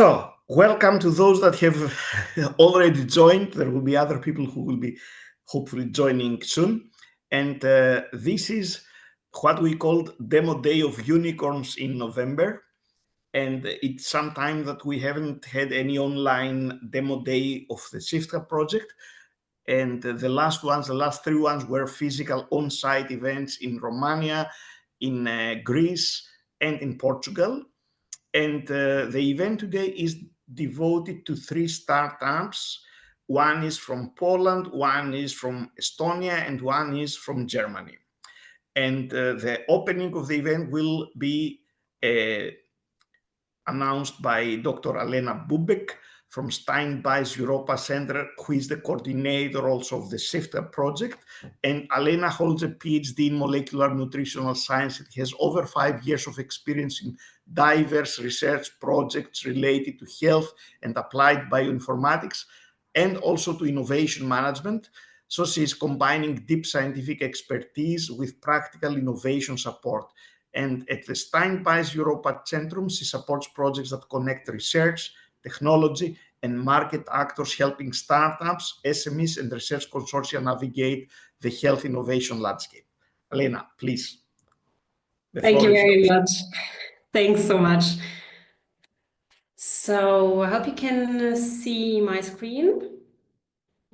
So, welcome to those that have already joined. There will be other people who will be hopefully joining soon. And this is what we called Demo Day of Unicorns in November. And it's some time that we haven't had any online demo day of the ShiftHub project. And the last three ones were physical on-site events in Romania, in Greece, and in Portugal. And the event today is devoted to three startups. One is from Poland, one is from Estonia, and one is from Germany. And the opening of the event will be announced by Dr. Alena Bubek from Steinbeis Europa Center, who is the coordinator also of the ShiftHub project. And Alena holds a PhD in molecular nutritional science. It has over 5 years of experience in diverse research projects related to health and applied bioinformatics, and also to innovation management. So she's combining deep scientific expertise with practical innovation support. And at the Steinbeis Europa Centrum, she supports projects that connect research, technology, and market actors, helping startups, SMEs, and research consortia navigate the health innovation landscape. Alena, please. Thank you very much. Thanks so much. So I hope you can see my screen.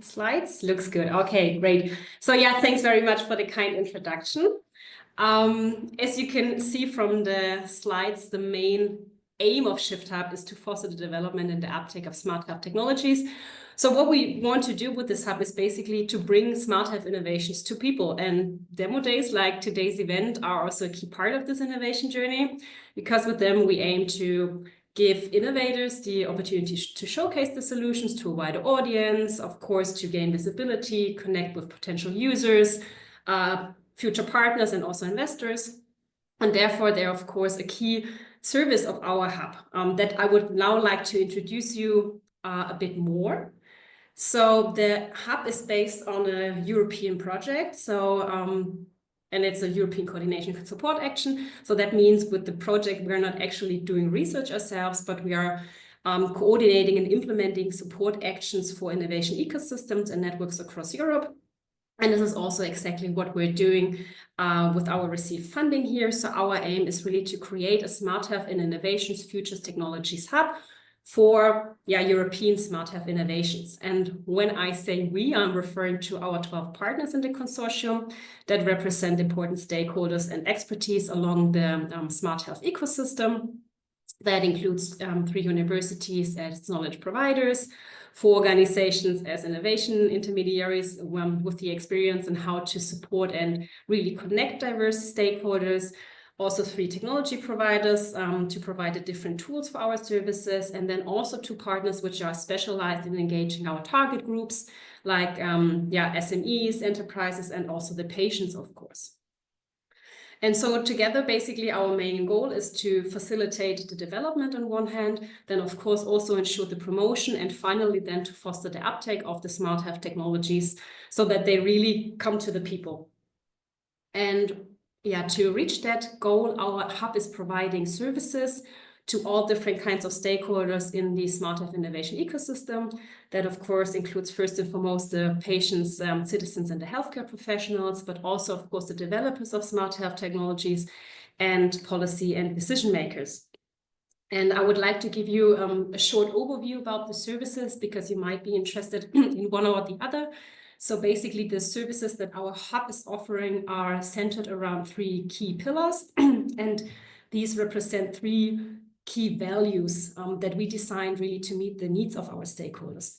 Slides looks good. Okay, great. So yeah, thanks very much for the kind introduction. As you can see from the slides, the main aim of ShiftHub is to foster the development and the uptake of smart health technologies. So what we want to do with this hub is basically to bring smart health innovations to people, and demo days like today's event are also a key part of this innovation journey, because with them we aim to give innovators the opportunity to showcase the solutions to a wider audience, of course, to gain visibility, connect with potential users, future partners, and also investors. And therefore, they're, of course, a key service of our hub that I would now like to introduce you a bit more. So the hub is based on a European project. And it's a European coordination and support action. So that means with the project, we're not actually doing research ourselves, but we are coordinating and implementing support actions for innovation ecosystems and networks across Europe. And this is also exactly what we're doing with our received funding here. So our aim is really to create a smart health and innovations futures technologies hub for European smart health innovations. And when I say we, I'm referring to our 12 partners in the consortium that represent important stakeholders and expertise along the smart health ecosystem. That includes 3 universities as knowledge providers, 4 organizations as innovation intermediaries with the experience in how to support and really connect diverse stakeholders. Also 3 technology providers to provide the different tools for our services, and then also 2 partners which are specialized in engaging our target groups like SMEs, enterprises, and also the patients, of course. And so together, basically, our main goal is to facilitate the development on one hand, then of course also ensure the promotion, and finally then to foster the uptake of the smart health technologies so that they really come to the people. And to reach that goal, our hub is providing services to all different kinds of stakeholders in the smart health innovation ecosystem. That, of course, includes first and foremost the patients, citizens, and the healthcare professionals, but also, of course, the developers of smart health technologies and policy and decision makers. And I would like to give you a short overview about the services, because you might be interested in one or the other. So basically, the services that our hub is offering are centered around 3 key pillars, and these represent 3 key values that we designed really to meet the needs of our stakeholders.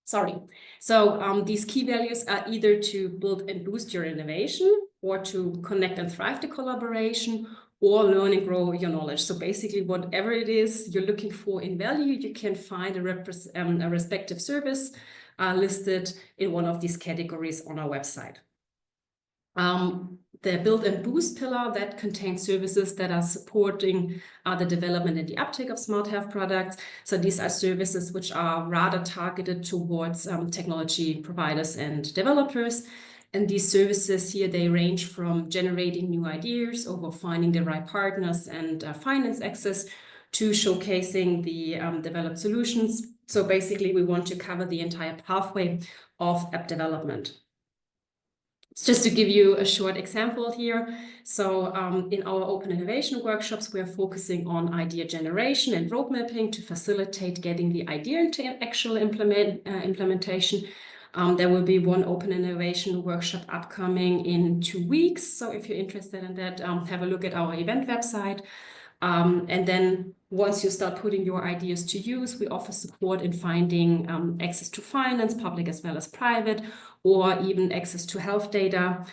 Sorry. So these key values are either to build and boost your innovation, or to connect and thrive the collaboration, or learn and grow your knowledge. So basically, whatever it is you're looking for in value, you can find a respective service listed in one of these categories on our website. The build and boost pillar that contains services that are supporting the development and the uptake of smart health products. So these are services which are rather targeted towards technology providers and developers. And these services here, they range from generating new ideas over finding the right partners and finance access, to showcasing the developed solutions. So basically, we want to cover the entire pathway of app development. Just to give you a short example here, so in our open innovation workshops, we are focusing on idea generation and road mapping to facilitate getting the idea into actual implementation. There will be one open innovation workshop upcoming in 2 weeks. So if you're interested in that, have a look at our event website. And then once you start putting your ideas to use, we offer support in finding access to finance, public as well as private, or even access to health data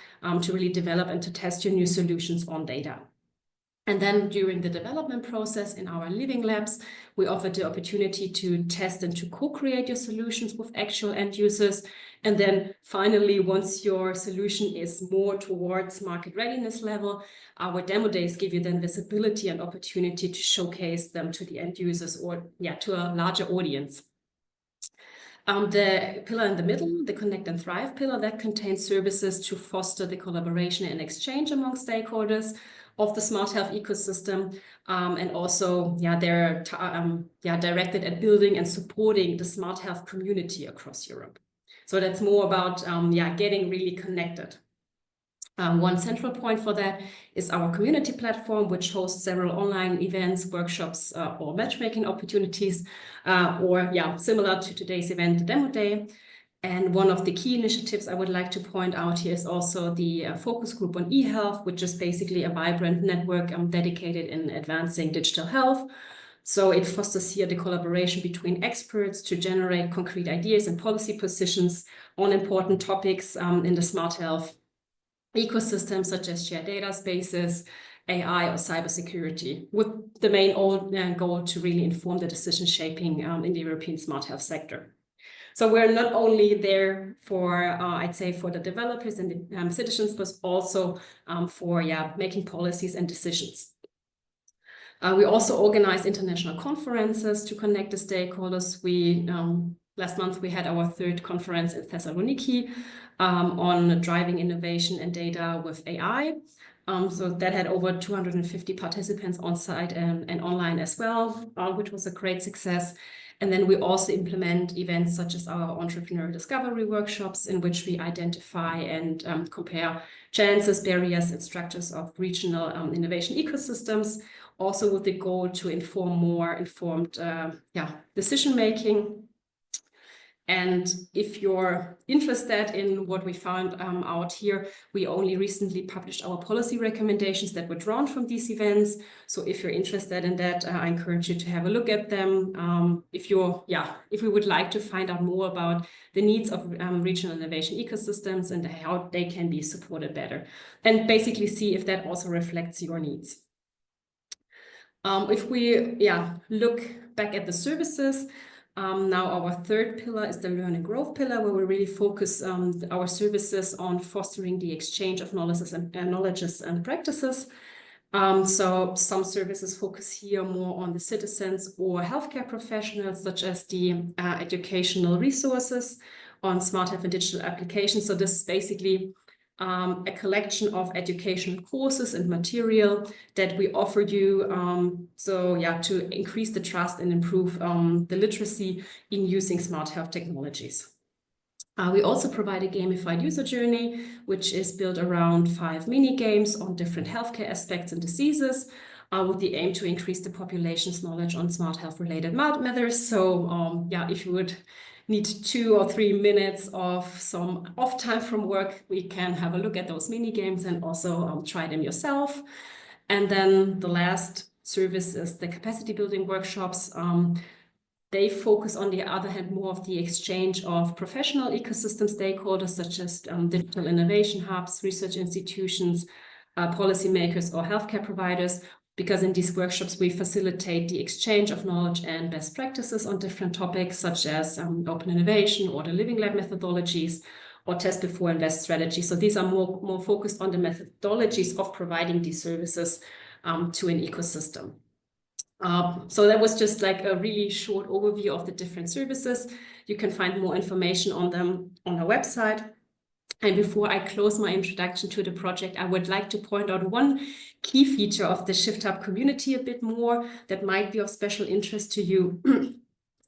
to really develop and to test your new solutions on data. And then during the development process in our living labs, we offer the opportunity to test and to co-create your solutions with actual end users. And then finally, once your solution is more towards market readiness level, our demo days give you then visibility and opportunity to showcase them to the end users or to a larger audience. The pillar in the middle, the Connect and Thrive pillar, that contains services to foster the collaboration and exchange among stakeholders of the smart health ecosystem, and also they're directed at building and supporting the smart health community across Europe. So that's more about getting really connected. One central point for that is our community platform, which hosts several online events, workshops, or matchmaking opportunities, or similar to today's event, the Demo Day. And one of the key initiatives I would like to point out here is also the focus group on e-health, which is basically a vibrant network dedicated in advancing digital health. So it fosters here the collaboration between experts to generate concrete ideas and policy positions on important topics in the smart health ecosystem, such as shared data spaces, AI, or cybersecurity, with the main goal to really inform the decision shaping in the European smart health sector. So we're not only there for, I'd say, for the developers and the citizens, but also for making policies and decisions. We also organize international conferences to connect the stakeholders. Last month we had our 3rd conference in Thessaloniki on driving innovation and data with AI. So that had over 250 participants on site and online as well, which was a great success. And then we also implement events such as our entrepreneurial discovery workshops, in which we identify and compare challenges, barriers, and structures of regional innovation ecosystems, also with the goal to inform more informed decision-making. And if you're interested in what we found out here, we only recently published our policy recommendations that were drawn from these events. So if you're interested in that, I encourage you to have a look at them. If we would like to find out more about the needs of regional innovation ecosystems and how they can be supported better, and basically see if that also reflects your needs. If we look back at the services, now our 3rd pillar is the Learn and Growth pillar, where we really focus our services on fostering the exchange of knowledges and practices. So some services focus here more on the citizens or healthcare professionals, such as the educational resources on smart health and digital applications. So this is basically a collection of educational courses and material that we offer you to increase the trust and improve the literacy in using smart health technologies. We also provide a gamified user journey, which is built around 5 mini games on different healthcare aspects and diseases, with the aim to increase the population's knowledge on smart health related matters. So if you would need 2 or 3 minutes of some off time from work, we can have a look at those mini games and also try them yourself. And then the last service is the capacity building workshops. They focus, on the other hand, more of the exchange of professional ecosystem stakeholders, such as digital innovation hubs, research institutions, policymakers, or healthcare providers, because in these workshops, we facilitate the exchange of knowledge and best practices on different topics, such as open innovation or the living lab methodologies, or test before invest strategy. So these are more focused on the methodologies of providing these services to an ecosystem. So that was just like a really short overview of the different services. You can find more information on them on our website. And before I close my introduction to the project, I would like to point out one key feature of the ShiftHub community a bit more that might be of special interest to you.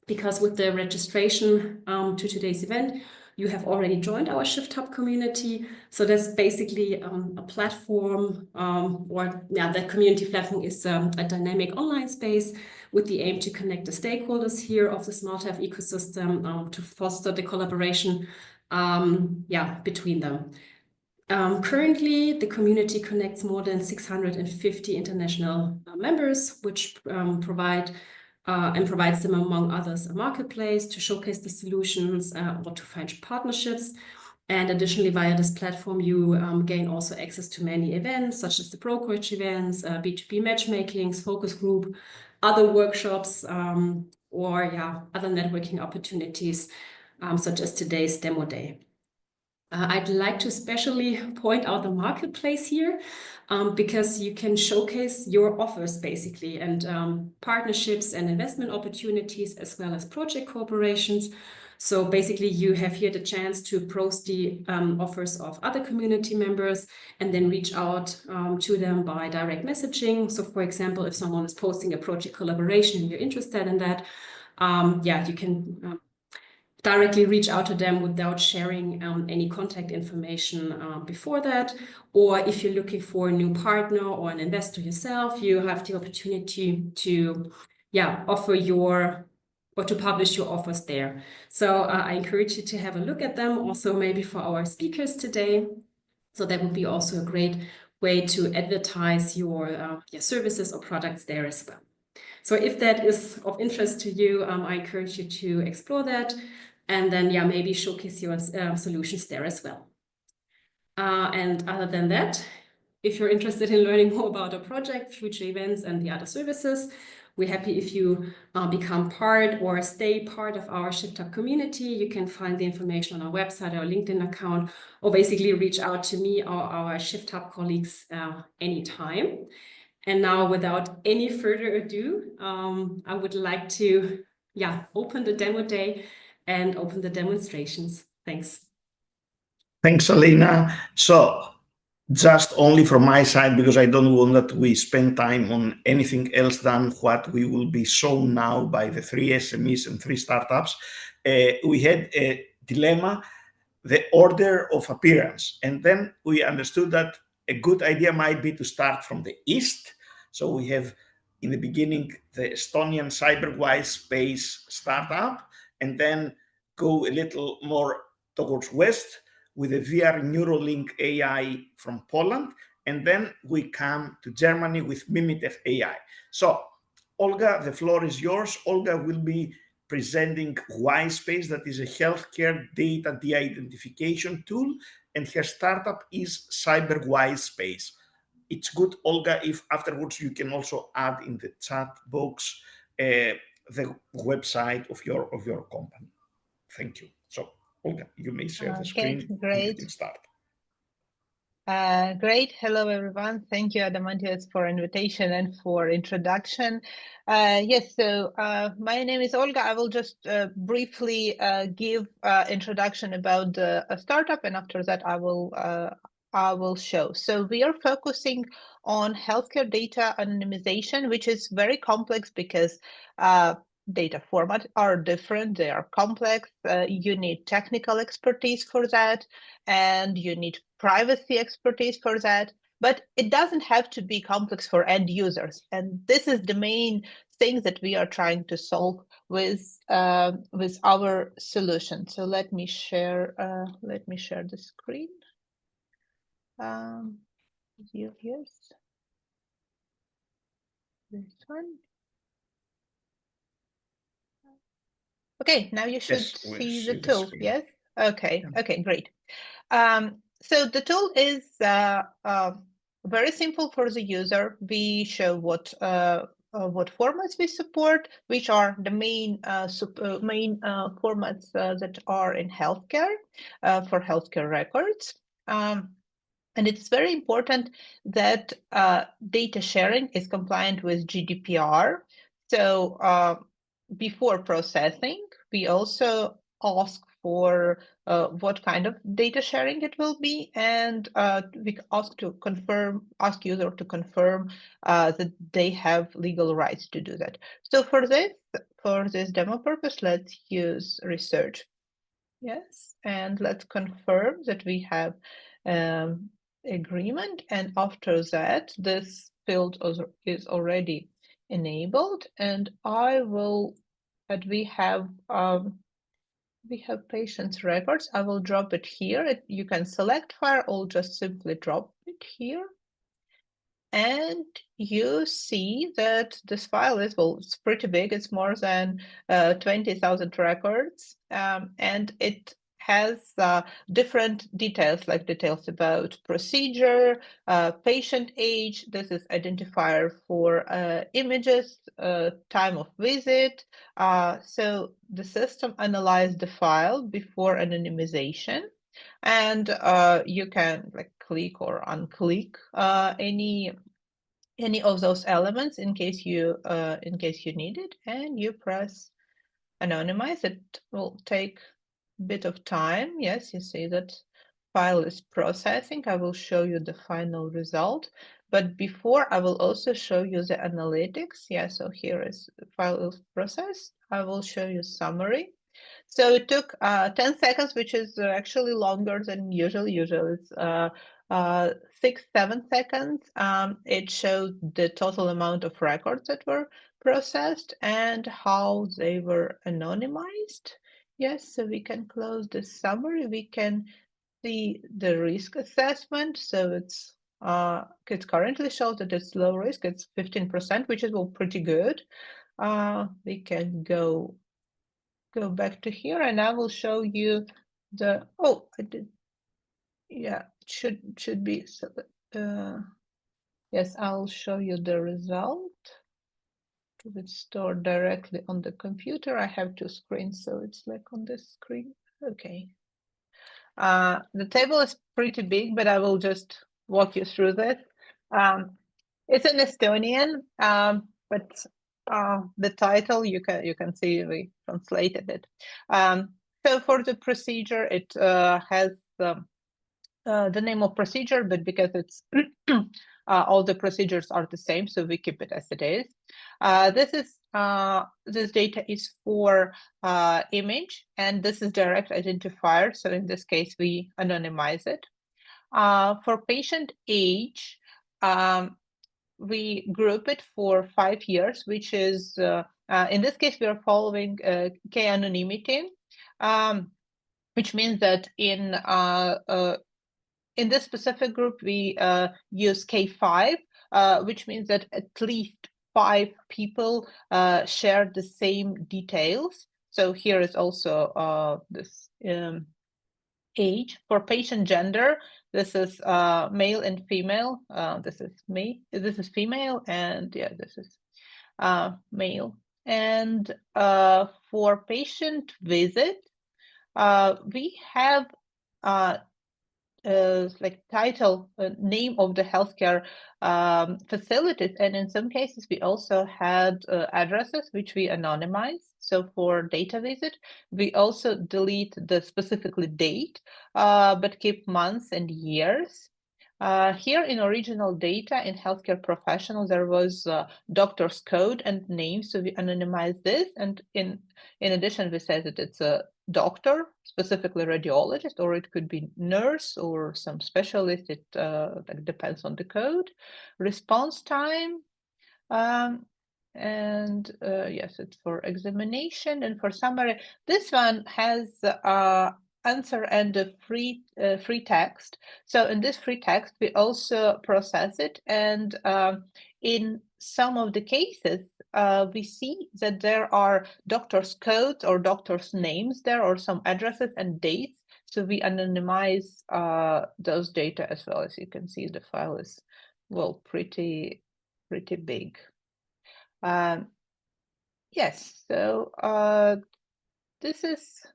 Because with the registration to today's event, you have already joined our ShiftHub community. So that's basically a platform, the community platform is a dynamic online space with the aim to connect the stakeholders here of the SmartHealth ecosystem to foster the collaboration between them. Currently, the community connects more than 650 international members, which provides them, among others, a marketplace to showcase the solutions or to find partnerships. And additionally, via this platform, you gain also access to many events, such as the brokerage events, B2B matchmakings, focus group, other workshops, or other networking opportunities, such as today's demo day. I'd like to especially point out the marketplace here because you can showcase your offers basically and partnerships and investment opportunities as well as project cooperations. So basically you have here the chance to browse the offers of other community members and then reach out to them by direct messaging. So for example, if someone is posting a project collaboration and you're interested in that, you can directly reach out to them without sharing any contact information before that. Or if you're looking for a new partner or an investor yourself, you have the opportunity to offer to publish your offers there. So I encourage you to have a look at them also maybe for our speakers today. So that would be also a great way to advertise your services or products there as well. So if that is of interest to you, I encourage you to explore that. And then, maybe showcase your solutions there as well. And other than that, if you're interested in learning more about our project, future events, and the other services, we're happy if you become part or stay part of our ShiftHub community. You can find the information on our website, our LinkedIn account, or basically reach out to me or our ShiftHub colleagues anytime. And now, without any further ado, I would like to open the demo day and open the demonstrations. Thanks. Thanks, Alina. So just only from my side, because I don't want that we spend time on anything else than what we will be shown now by the 3 SMEs and 3 startups. We had a dilemma, the order of appearance. And then we understood that a good idea might be to start from the east. So we have in the beginning the Estonian CyberWise Space startup, and then go a little more towards west with a VR Neuralink AI from Poland, and then we come to Germany with Mimitech AI. So Olga, the floor is yours. Olga will be presenting WiseSpace, that is a healthcare data de-identification tool, and her startup is CyberWise Space. It's good, Olga, if afterwards you can also add in the chat box the website of your company. Thank you. So, Olga, you may share the screen. Great. And we can start. Great. Hello, everyone. Thank you, Adamantios, for invitation and for introduction. Yes, so my name is Olga. I will just briefly give introduction about a startup, and after that I will show. So we are focusing on healthcare data anonymization, which is very complex because data formats are different, they are complex, you need technical expertise for that, and you need privacy expertise for that, but it doesn't have to be complex for end users. And this is the main thing that we are trying to solve with our solution. So let me share the screen. Here's this one. Okay, now you should see the tool. Yes. Okay. Yeah. Okay. Great. So the tool is very simple for the user. We show what formats we support, which are the main formats that are in healthcare for healthcare records. And it's very important that data sharing is compliant with GDPR. So before processing, we also ask for what kind of data sharing it will be, and we ask user to confirm that they have legal rights to do that. So for this demo purpose, let's use research. Yes, and let's confirm that we have agreement, and after that, this field is already enabled, and I will. But we have patient's records. I will drop it here. You can select file or just simply drop it here. And you see that this file is, well, it's pretty big. It's more than 20,000 records. And it has different details, like details about procedure, patient age. This is identifier for images, time of visit. So the system analyzed the file before anonymization. And you can like click or unclick any of those elements in case you need it, and you press anonymize. It will take a bit of time. Yes, you see that file is processing. I will show you the final result, but before I will also show you the analytics. Yeah, so here is the file is processed. I will show you summary. So it took 10 seconds, which is actually longer than usual. Usually it's 6-7 seconds. It showed the total amount of records that were processed and how they were anonymized. Yes, so we can close the summary. We can see the risk assessment. So it's currently shows that it's low risk. It's 15%, which is well, pretty good. We can go back to here, and I will show you the, oh, I did, yeah, it should be, so, yes, I'll show you the result. It's stored directly on the computer. I have two screens, so it's like on this screen. Okay. The table is pretty big, but I will just walk you through this. It's in Estonian, but the title you can see we translated it. So for the procedure, it has the name of procedure, but because it's all the procedures are the same, so we keep it as it is. This data is for image, and this is direct identifier. So in this case, we anonymize it. For patient age, we group it for 5 years, which is, in this case, we are following k-anonymity, which means that in this specific group, we use K5, which means that at least 5 people share the same details. So here is also this age. For patient gender, this is male and female. This is me. This is female, and yeah, this is male. And for patient visit, we have like title, name of the healthcare facilities, and in some cases we also had addresses which we anonymize. So for data visit, we also delete the specifically date, but keep months and years. Here in original data in healthcare professional, there was doctor's code and name, so we anonymize this, and in addition we said that it's a doctor, specifically radiologist, or it could be nurse or some specialist. It like depends on the code. Response time, and yes, it's for examination. And for summary, this one has answer and a free text. So in this free text, we also process it, and in some of the cases, we see that there are doctor's codes or doctor's names there, or some addresses and dates. So we anonymize those data as well. As you can see, the file is, well, pretty big. Yes, so this is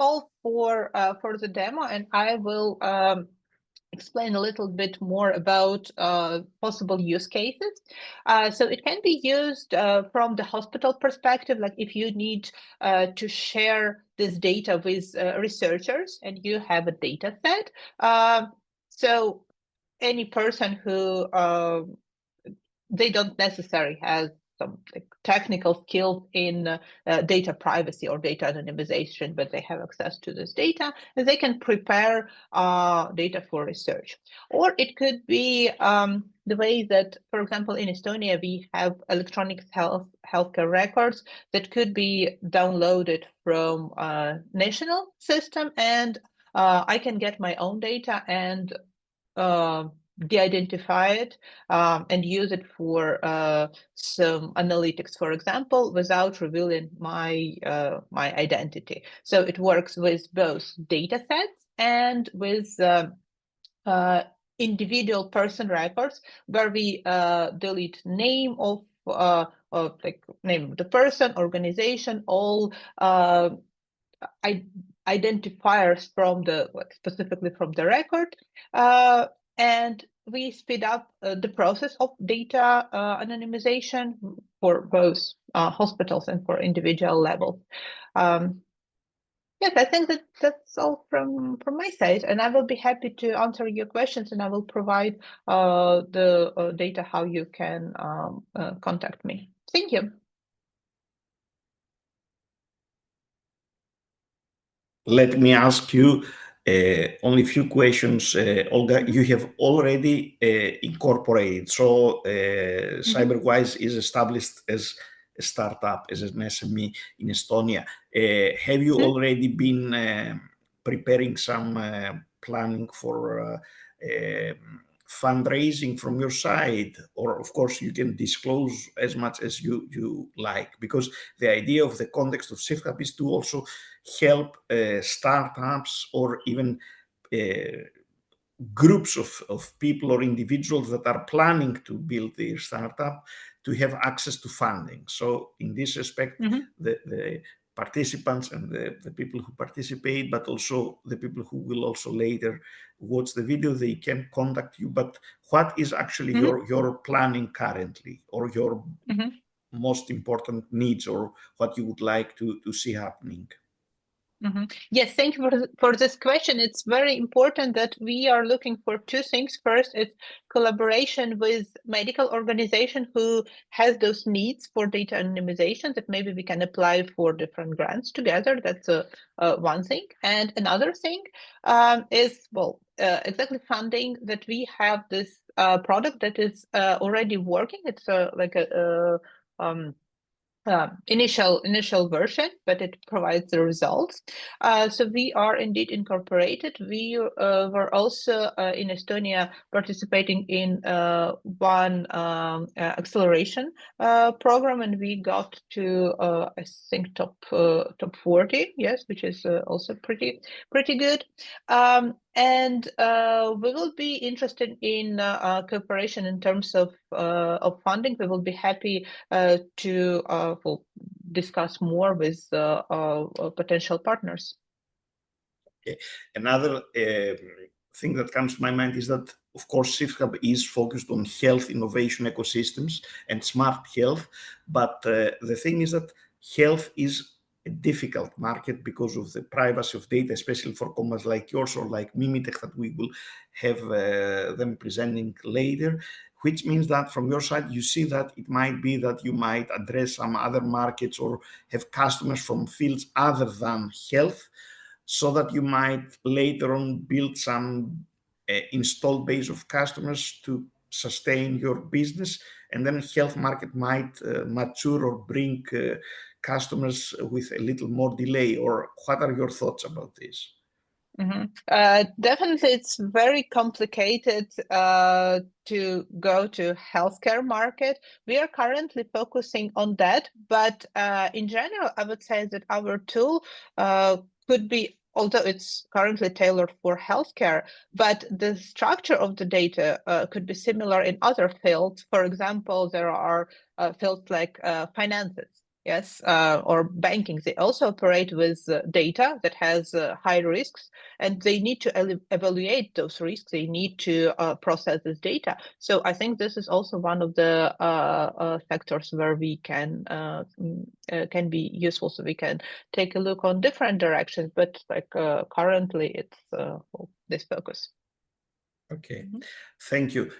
all for the demo, and I will explain a little bit more about possible use cases. So it can be used from the hospital perspective, like if you need to share this data with researchers and you have a data set. So any person who they don't necessarily have some technical skills in data privacy or data anonymization, but they have access to this data, and they can prepare data for research. Or it could be the way that, for example, in Estonia, we have electronic healthcare records that could be downloaded from a national system, and I can get my own data and de-identify it and use it for some analytics, for example, without revealing my my identity. So it works with both data sets and with individual person records, where we delete name of like name of the person, organization, all identifiers from the specifically from the record, and we speed up the process of data anonymization for both hospitals and for individual levels. Yes, I think that's all from my side, and I will be happy to answer your questions, and I will provide the data how you can contact me. Thank you. Let me ask you only a few questions. Olga, you have already incorporated. So CyberWise is established as a startup, as an SME in Estonia. Have you already been preparing some planning for fundraising from your side? Or of course you can disclose as much as you like, because the idea of the context of SafeHub is to also help startups or even groups of people or individuals that are planning to build their startup to have access to funding. So in this respect, the participants and the people who participate, but also the people who will also later watch the video, they can contact you. But what is actually your planning currently, or your most important needs, or what you would like to see happening? Yes, thank you for this question. It's very important that we are looking for two things. First, it's collaboration with medical organization who has those needs for data anonymization, that maybe we can apply for different grants together. That's one thing. And another thing is, well, exactly funding, that we have this product that is already working. It's like a initial version, but it provides the results. So we are indeed incorporated. We were also in Estonia participating in one acceleration program, and we got to I think top 40, yes, which is also pretty good. And we will be interested in cooperation in terms of funding. We will be happy to discuss more with potential partners. Okay. Another thing that comes to my mind is that, of course, SafeHub is focused on health innovation ecosystems and smart health, but the thing is that health is a difficult market because of the privacy of data, especially for companies like yours or like Mimitech that we will have them presenting later, which means that from your side, you see that it might be that you might address some other markets or have customers from fields other than health, so that you might later on build some installed base of customers to sustain your business, and then health market might mature or bring customers with a little more delay. Or what are your thoughts about this? Definitely, it's very complicated to go to healthcare market. We are currently focusing on that, but in general, I would say that our tool could be, although it's currently tailored for healthcare, but the structure of the data could be similar in other fields. For example, there are fields like finances. yes, or banking, they also operate with data that has high risks, and they need to evaluate those risks. They need to process this data. So I think this is also one of the sectors where we can be useful. So we can take a look on different directions, but like currently it's this focus. Okay, thank you.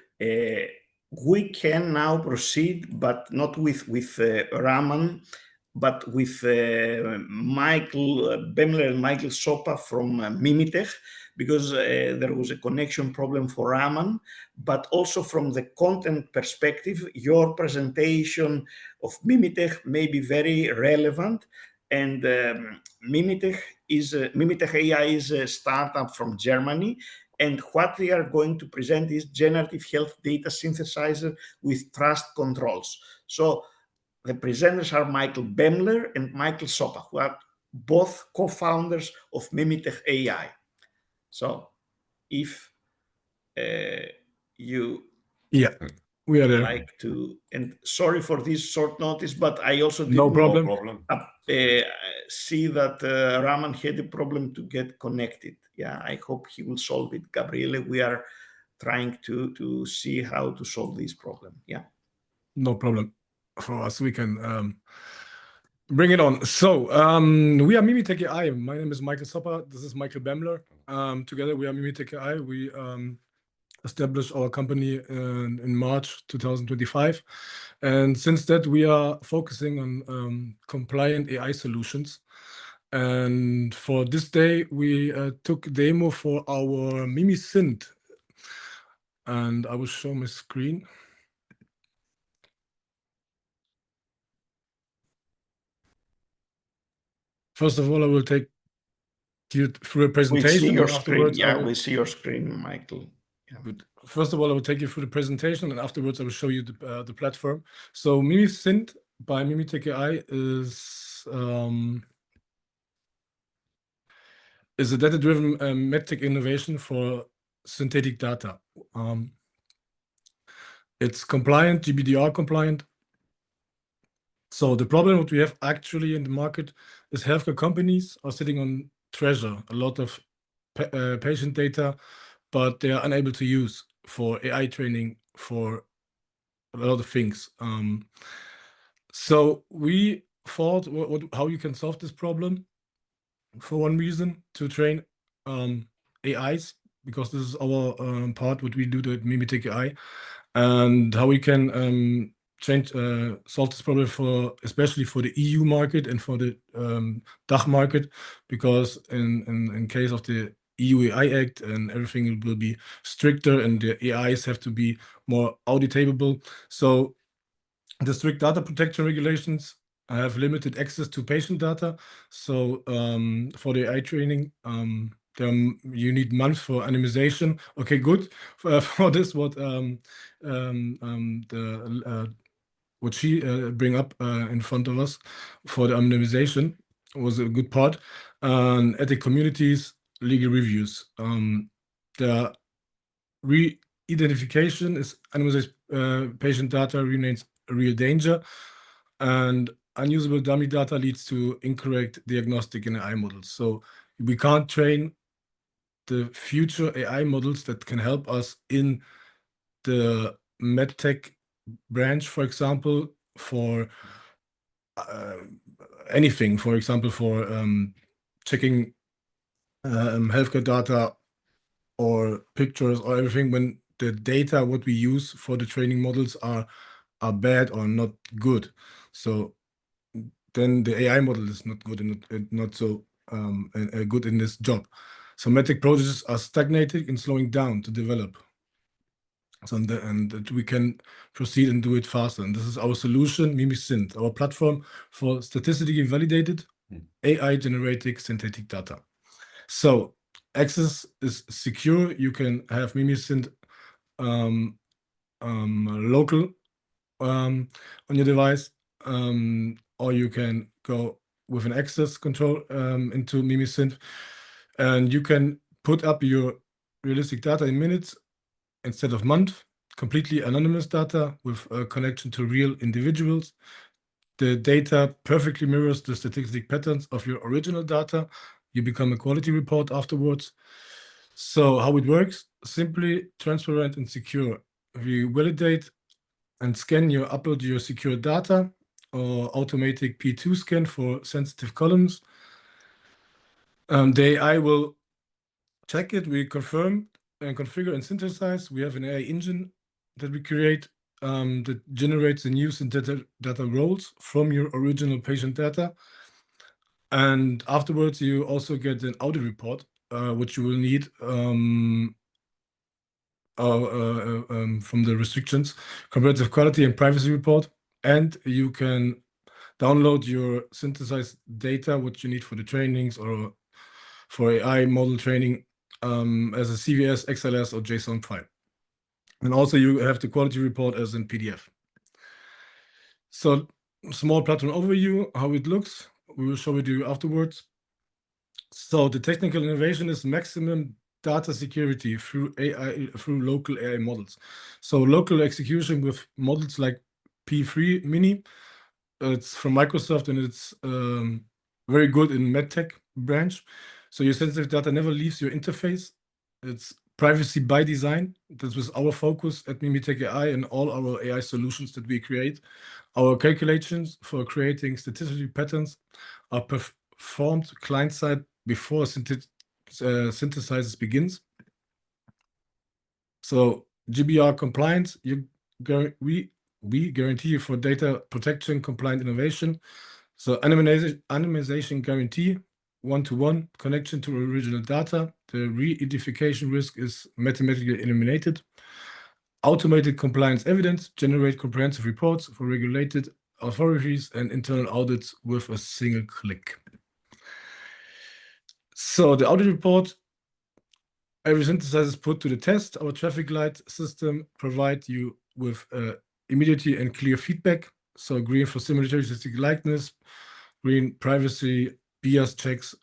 We can now proceed, but not with Raman, but with Michael Bemler and Michael Sopa from Mimitech, because there was a connection problem for Raman, but also from the content perspective, your presentation of Mimitech may be very relevant. And Mimitech AI is a startup from Germany. And what they are going to present is generative health data synthesizer with trust controls. So the presenters are Michael Bemler and Michael Sopa, who are both co-founders of Mimitech AI. So if you we are there. like to, and sorry for this short notice, but I also did No not problem. see that Raman had a problem to get connected. Yeah, I hope he will solve it. Gabriele, we are trying to see how to solve this problem. Yeah. No problem for us. We can bring it on. So we are Mimitech AI. My name is Michael Sopa. This is Michael Bemler. Together we are Mimitech AI. We established our company in March 2025. And since that, we are focusing on compliant AI solutions. And for this day, we took a demo for our MimiSynth. And I will show my screen. First of all, I will take you through a presentation. We see your screen. Yeah, we see your screen, Michael. Yeah. Good. First of all, I will take you through the presentation, and afterwards I will show you the platform. So MimiSynth by Mimitech AI is a data-driven medtech innovation for synthetic data. It's compliant, GDPR compliant. So the problem what we have actually in the market is healthcare companies are sitting on treasure, a lot of patient data, but they are unable to use for AI training for a lot of things. So we thought how you can solve this problem. For one reason, to train AIs, because this is our part, what we do at Mimitech AI, and how we can solve this problem especially for the EU market and for the DACH market, because in case of the EU AI Act and everything, it will be stricter and the AIs have to be more auditable. So the strict data protection regulations have limited access to patient data. So for the AI training, you need months for anonymization. Okay, good. For this, what she bring up in front of us for the anonymization was a good part. And ethic communities, legal reviews. The re-identification is anonymized patient data remains a real danger, and unusable dummy data leads to incorrect diagnostic in AI models. So we can't train the future AI models that can help us in the medtech branch, for example, for anything, for example, for checking healthcare data or pictures or everything, when the data what we use for the training models are bad or not good. So then the AI model is not good and not so good in this job. So medtech processes are stagnating and slowing down to develop. So and that we can proceed and do it faster. And this is our solution, MimiSynth, our platform for statistically validated AI-generated synthetic data. So access is secure. You can have MimiSynth local on your device, or you can go with an access control into MimiSynth, and you can put up your realistic data in minutes instead of months, completely anonymous data with a connection to real individuals. the data perfectly mirrors the statistic patterns of your original data. You become a quality report afterwards. So how it works, simply, transparent, and secure. We validate and scan your upload your secure data, or automatic P2 scan for sensitive columns. The AI will check it, we confirm and configure and synthesize. We have an AI engine that we create that generates the new synthetic data roles from your original patient data. And afterwards, you also get an audit report, which you will need from the restrictions, comparative quality and privacy report. And you can download your synthesized data, what you need for the trainings or for AI model training, as a CVS, XLS, or JSON file. And also you have the quality report as in PDF. So small platform overview, how it looks. We will show it to you afterwards. So the technical innovation is maximum data security through AI, through local AI models. So local execution with models like P3 Mini. It's from Microsoft, and it's very good in MedTech branch. So your sensitive data never leaves your interface. It's privacy by design. This was our focus at MimiTech AI and all our AI solutions that we create. Our calculations for creating statistical patterns are performed client-side before synthesizes begins. So GDPR compliance, we guarantee you for data protection, compliant innovation. So anonymization guarantee, one-to-one connection to original data. The re-identification risk is mathematically eliminated. Automated compliance evidence, generate comprehensive reports for regulated authorities and internal audits with a single click. So the audit report, every synthesizer is put to the test. Our traffic light system provides you with immediate and clear feedback. So green for simultaneous statistic likeness, green privacy, bias checks.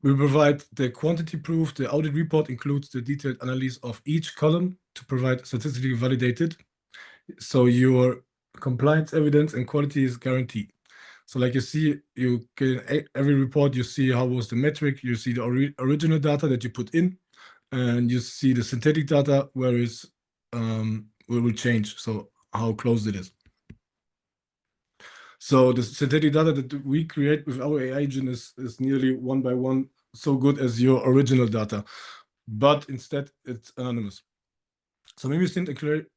We provide the quantity proof. The audit report includes the detailed analysis of each column to provide statistically validated. So your compliance evidence and quality is guaranteed. So like you see, you get every report, you see how was the metric, you see the original data that you put in, and you see the synthetic data where is will change, so how close it is. So the synthetic data that we create with our AI engine is nearly one by one so good as your original data, but instead it's anonymous. So MimiSynth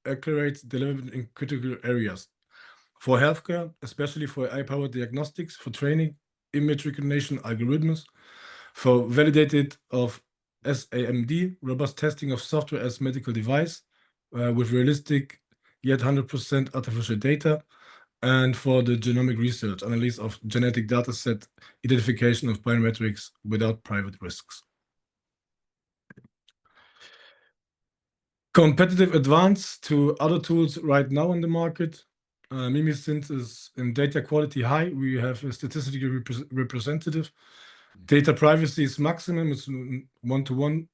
accelerates development in critical areas. For healthcare, especially for AI-powered diagnostics, for training, image recognition algorithms, for validated of SAMD, robust testing of software as medical device, with realistic yet 100% artificial data, and for the genomic research, analysis of genetic dataset, identification of biometrics without private risks. Competitive advance to other tools right now in the market. MimiSynth is in data quality high. We have a statistically representative. Data privacy is maximum. It's one-to-one.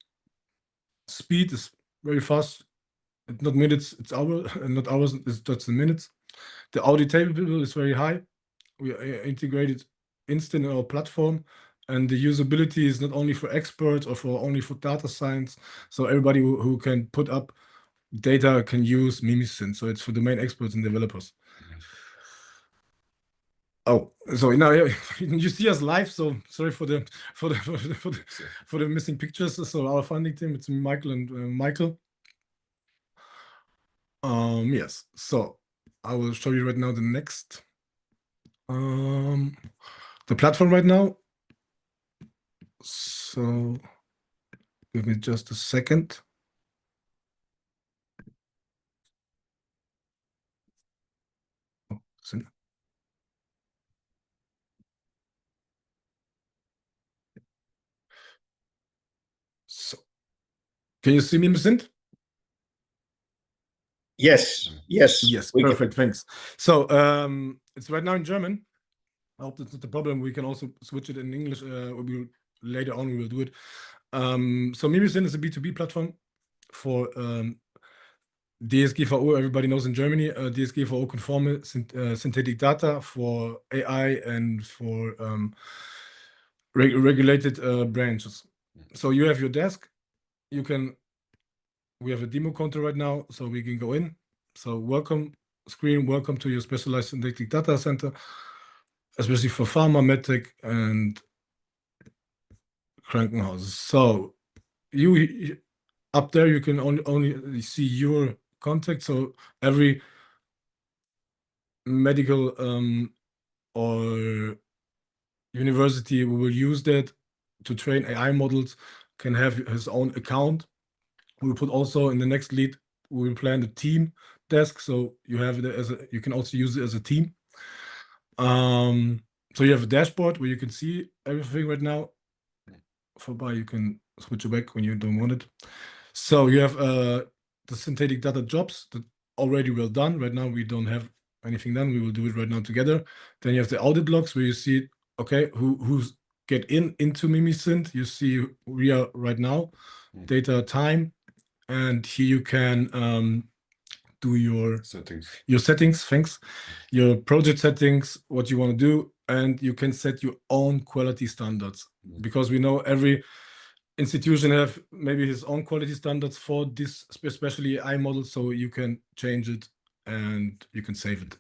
Speed is very fast. It's not minutes, it's hours, and not hours, it's just the minutes. The auditability is very high. We integrated instant in our platform, and the usability is not only for experts or only for data science. So everybody who can put up data can use MimiSynth. So it's for domain experts and developers. Oh, so now you see us live. So sorry for the missing pictures. So our founding team, it's Michael and Michael. Yes. So I will show you right now the next the platform right now. So give me just a second. So, can you see me, MimiSynth? Yes, yes. Yes, perfect, thanks. So it's right now in German. I hope that's not the problem. We can also switch it in English. Later on we will do it. So MimiSynth is a B2B platform for DSGVO, everybody knows in Germany, DSGVO-konforme synthetic data for AI and for regulated branches. So you have your desk. We have a demo counter right now, so we can go in. So welcome screen, welcome to your specialized synthetic data center, especially for pharma, medtech, and Krankenhauses. So you up there, you can only see your contact. So every medical or university who will use that to train AI models can have his own account. We'll put also in the next lead, we will plan the team desk, so you have it you can also use it as a team. So you have a dashboard where you can see everything right now. You can switch it back when you don't want it. So you have the synthetic data jobs that already well done. Right now we don't have anything done. We will do it right now together. Then you have the audit logs where you see, okay, who's get into MimiSynth. You see we are right now, data time, and here you can do your settings, thanks, your project settings, what you want to do, and you can set your own quality standards, because we know every institution have maybe his own quality standards for this, especially AI model, so you can change it and you can save it.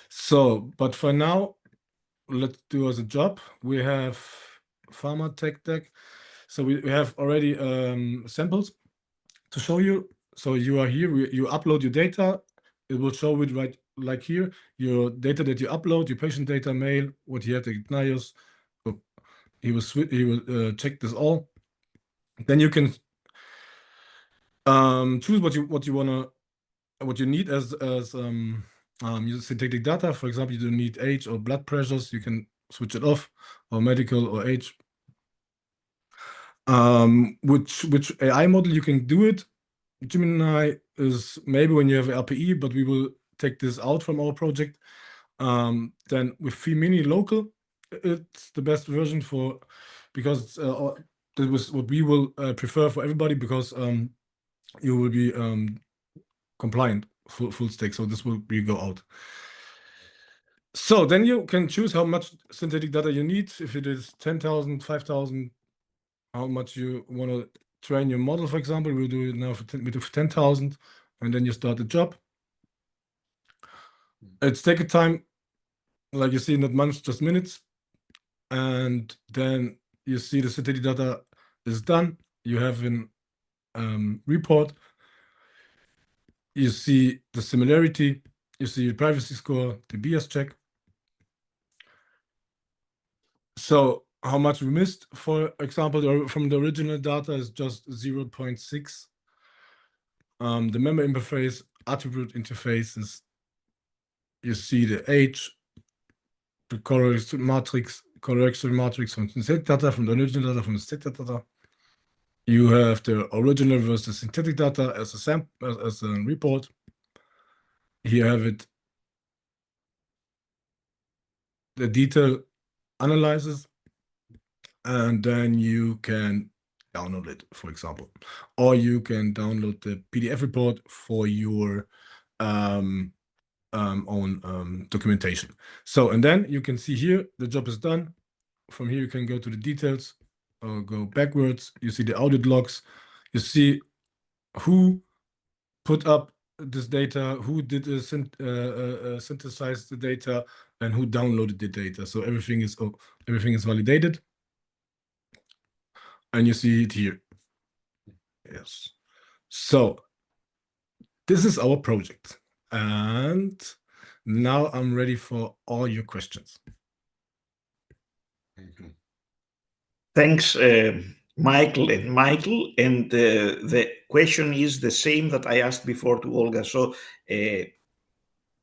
So, but for now, let's do as a job. We have pharma tech deck. So we have already samples to show you. So you are here, you upload your data. It will show it right like here, your data that you upload, your patient data, mail, what he had at Ignaios. He will check this all. Then you can choose what you need as user synthetic data. For example, you don't need age or blood pressures. You can switch it off, or medical or age. Which AI model you can do it. Gemini is maybe when you have RPE, but we will take this out from our project. Then with Femini local, it's the best version because that was what we will prefer for everybody, because you will be compliant full stack. So this will go out. So then you can choose how much synthetic data you need. If it is 10,000, 5,000, how much you want to train your model, for example. We'll do it now with 10,000, and then you start the job. It's take a time, like you see, not months, just minutes. And then you see the synthetic data is done. You have an report. You see the similarity. You see the privacy score, the BS check. So how much we missed, for example, from the original data is just 0.6. The member interface, attribute interfaces, you see the age, the colorectal matrix from the synthetic data, from the original data, from the synthetic data. You have the original versus synthetic data as a report. Here you have it, the detail analysis, and then you can download it, for example, or you can download the PDF report for your own documentation. So, and then you can see here the job is done. From here you can go to the details or go backwards. You see the audit logs. You see who put up this data, who did synthesize the data, and who downloaded the data. So everything is validated, and you see it here. Yes. So this is our project, and now I'm ready for all your questions. Thanks, Michael. And the question is the same that I asked before to Olga. So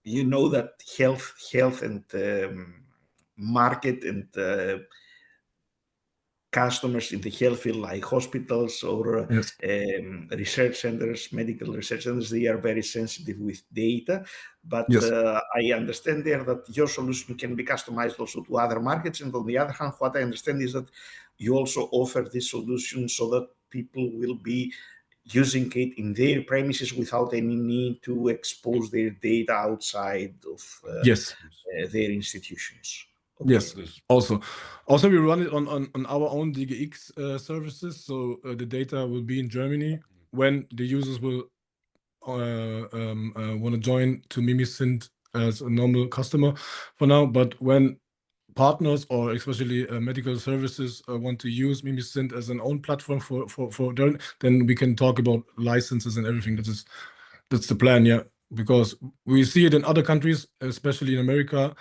you know that health and market and customers in the health field, like hospitals or Yes. research centers, medical research centers, they are very sensitive with data. But Yes. I understand there that your solution can be customized also to other markets. And on the other hand, what I understand is that you also offer this solution so that people will be using it in their premises without any need to expose their data outside of Yes. their institutions. Okay. Yes. Also, we run it on our own DGX services. So the data will be in Germany when the users will want to join to Mimicint as a normal customer for now. But when partners or especially medical services want to use Mimicint as an own platform for then we can talk about licenses and everything. That's the plan, yeah. Because we see it in other countries, especially in America,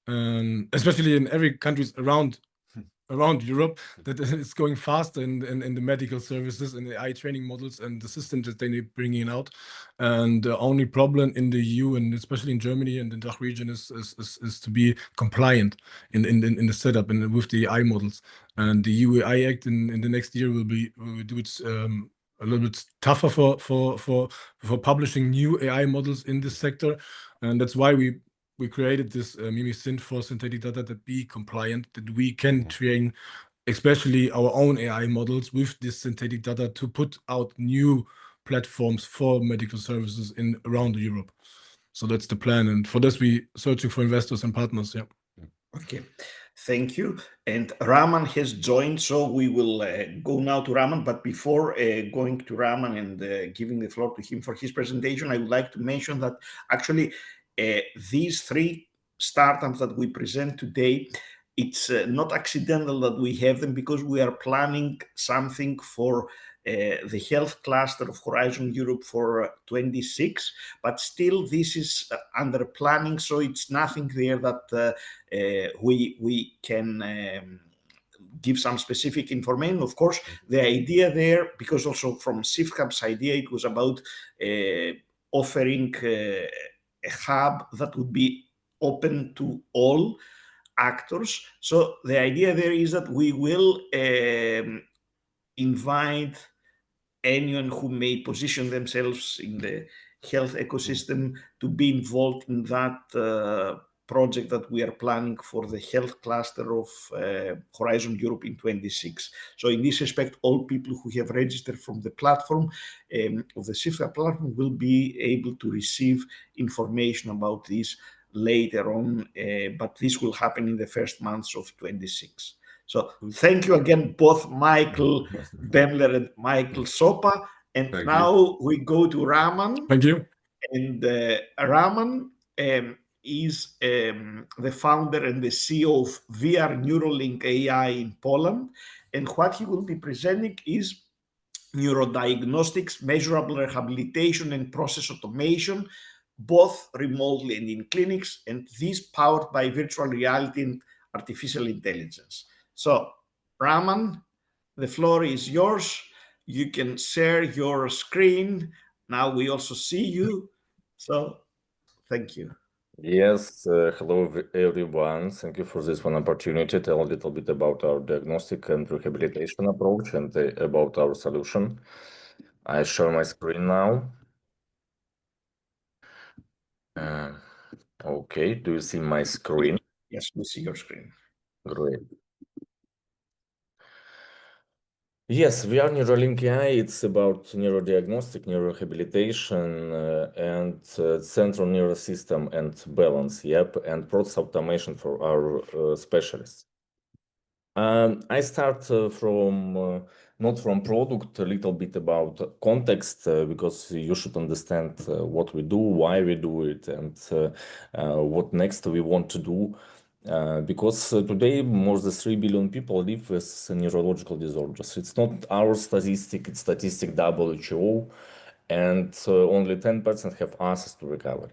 and especially in every countries around Europe, that it's going faster in the medical services and the AI training models and the systems that they're bringing out. And the only problem in the EU and especially in Germany and the DACH region is to be compliant in the setup and with the AI models. And the EU AI Act in the next year will do it a little bit tougher for publishing new AI models in this sector, and that's why we created this Mimicint for synthetic data that be compliant, that we can train especially our own AI models with this synthetic data to put out new platforms for medical services around Europe. So that's the plan, and for this we searching for investors and partners. Yeah. Okay, thank you. And Raman has joined, so we will go now to Raman. But before going to Raman and giving the floor to him for his presentation, I would like to mention that actually these three startups that we present today, it's not accidental that we have them, because we are planning something for the health cluster of Horizon Europe for 26, but still this is under planning, so it's nothing there that we can give some specific information. Of course, the idea there, because also from SIFHub's idea, it was about offering a hub that would be open to all actors. So the idea there is that we will invite anyone who may position themselves in the health ecosystem to be involved in that project that we are planning for the health cluster of Horizon Europe in 26. So in this respect, all people who have registered from the platform of the SIFHub platform will be able to receive information about this later on, but this will happen in the first months of 26. So thank you again, both Michael Bemler and Michael Sopa. And Thank now we go to Raman. Thank you. And Raman is the founder and the CEO of VR Neuralink AI in Poland. And what he will be presenting is neurodiagnostics, measurable rehabilitation, and process automation, both remotely and in clinics, and this powered by virtual reality and artificial intelligence. So, Raman, the floor is yours. You can share your screen. Now we also see you. So, thank you. Yes, hello everyone. Thank you for this one opportunity to tell a little bit about our diagnostic and rehabilitation approach and about our solution. I share my screen now. Okay, do you see my screen? Yes, we see your screen. Great. Yes, VR Neuralink AI, it's about neurodiagnostic, neurorehabilitation, and central nervous system and balance, and process automation for our specialists. I start from not from product, a little bit about context, because you should understand what we do, why we do it, and what next we want to do. Because today more than 3 billion people live with neurological disorders. It's not our statistic, it's statistic WHO, and only 10% have access to recovery.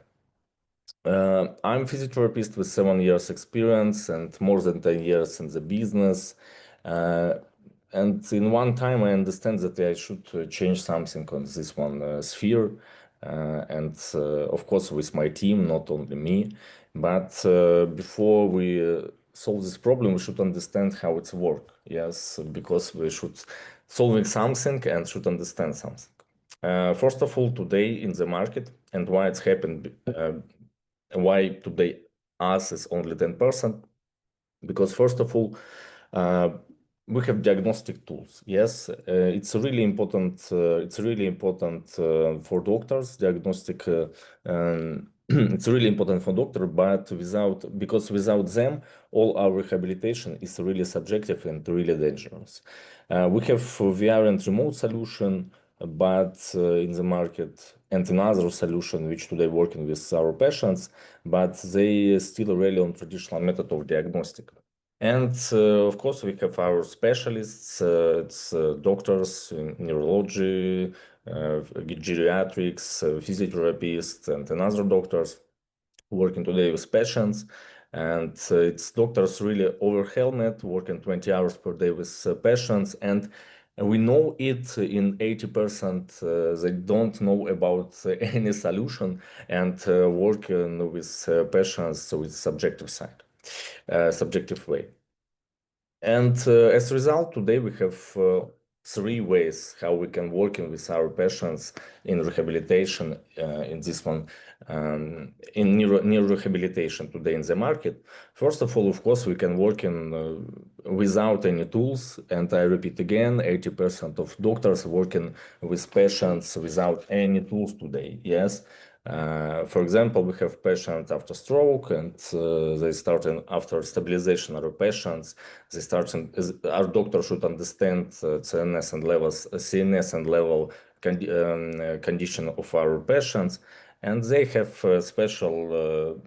I'm a physiotherapist with 7 years experience and more than 10 years in the business. And in one time, I understand that I should change something on this one sphere. And of course, with my team, not only me. But before we solve this problem, we should understand how it's work. Yes, because we should solving something and should understand something. First of all, today in the market and why it's happened, why today us is only 10%, because first of all, we have diagnostic tools. Yes, it's really important. It's really important for doctors. Diagnostic. It's really important for doctor, but because without them, all our rehabilitation is really subjective and really dangerous. We have VR and remote solution, but in the market, and another solution which today working with our patients, but they still rely on traditional method of diagnostic. And of course, we have our specialists, it's doctors in neurology, geriatrics, physiotherapists, and another doctors working today with patients. And it's doctors really over helmet, working 20 hours per day with patients. And we know it in 80%, they don't know about any solution and working with patients with subjective side. Subjective way. And as a result, today we have 3 ways how we can work with our patients in rehabilitation in this one, in neurorehabilitation today in the market. First of all, of course, we can work without any tools. And I repeat again, 80% of doctors working with patients without any tools today. Yes. For example, we have patients after stroke, and they start after stabilization of patients. They start. Our doctor should understand CNS and level condition of our patients, and they have special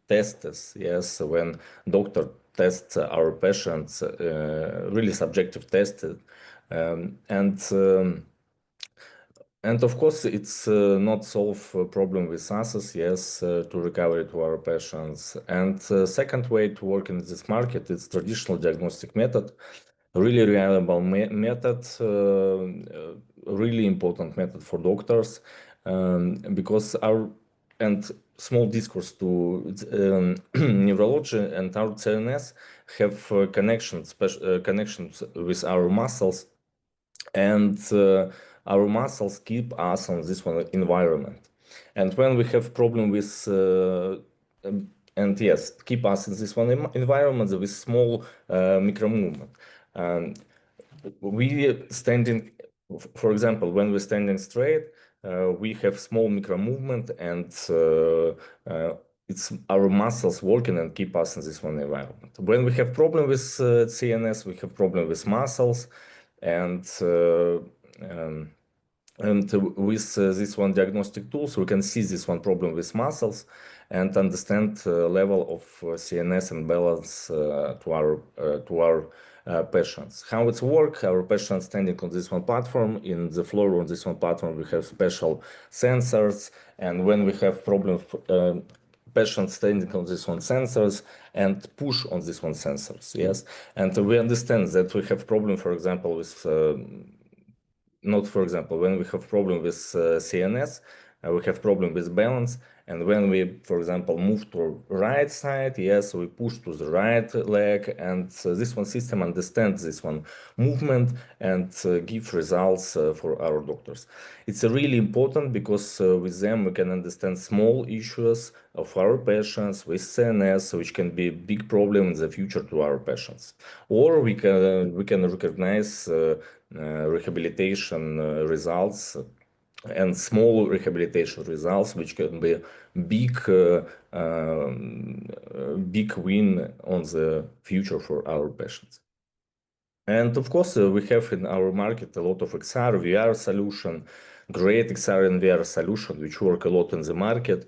tests. Yes, when doctor tests our patients, really subjective tests, and of course, it's not solve a problem with us, yes, to recover to our patients. And second way to work in this market is traditional diagnostic method, really reliable method, really important method for doctors, because and small discourse to neurology and our CNS have connections with our muscles, and our muscles keep us on this one environment. And when we have problem with and yes, keep us in this one environment with small micro movement. We standing, for example, when we're standing straight, we have small micro movement, and it's our muscles working and keep us in this one environment. When we have problem with CNS, we have problem with muscles, and with this one diagnostic tools, we can see this one problem with muscles and understand level of CNS and balance to our patients. How it's work? Our patients standing on this one platform, in the floor on this one platform, we have special sensors, and when we have problem, patients standing on this one sensors and push on this one sensors. Yes, and we understand that we have problem, for example, with when we have problem with CNS, we have problem with balance, and when we, for example, move to right side, yes, we push to the right leg, and this one system understands this one movement and give results for our doctors. It's really important because with them we can understand small issues of our patients with CNS, which can be a big problem in the future to our patients, or we can recognize rehabilitation results and small rehabilitation results, which can be big win on the future for our patients. And of course, we have in our market a lot of XR, VR solution, great XR and VR solution, which work a lot in the market.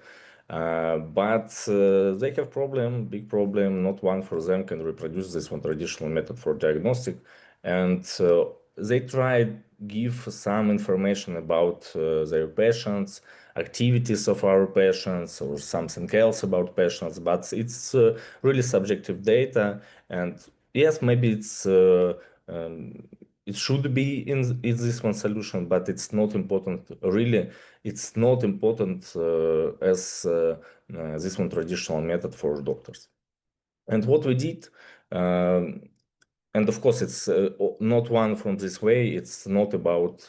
But they have big problem. Not one for them can reproduce this one traditional method for diagnostic, and they try give some information about their patients, activities of our patients, or something else about patients, but it's really subjective data. And yes, maybe it's it should be in this one solution, but it's not important. Really, it's not important as this one traditional method for doctors. And what we did, and of course, it's not one from this way. It's not about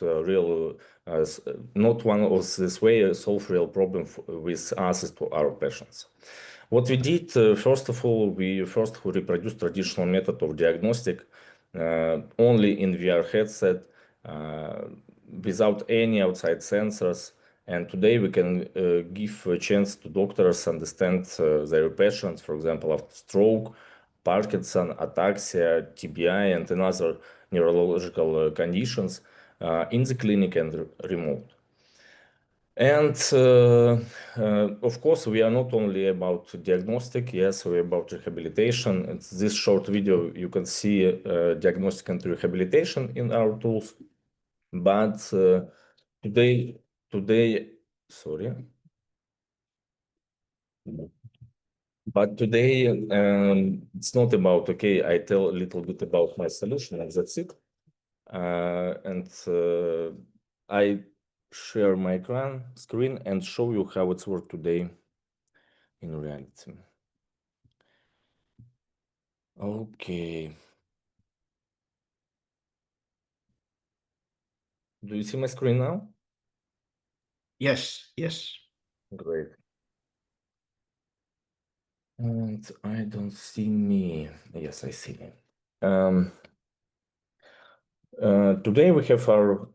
not one of this way solve real problem with access to our patients. What we did, first of all, we reproduced traditional method of diagnostic only in VR headset, without any outside sensors. And today we can give a chance to doctors understand their patients, for example, after stroke, Parkinson, ataxia, TBI, and another neurological conditions in the clinic and remote. And of course, we are not only about diagnostic, yes, we're about rehabilitation. In this short video, you can see diagnostic and rehabilitation in our tools. But today, sorry. But today, it's not about, okay, I tell a little bit about my solution and that's it. And I share my screen and show you how it's worked today in reality. Okay. Do you see my screen now? Yes, yes. Great. And I don't see me. Yes, I see me. Today we have our,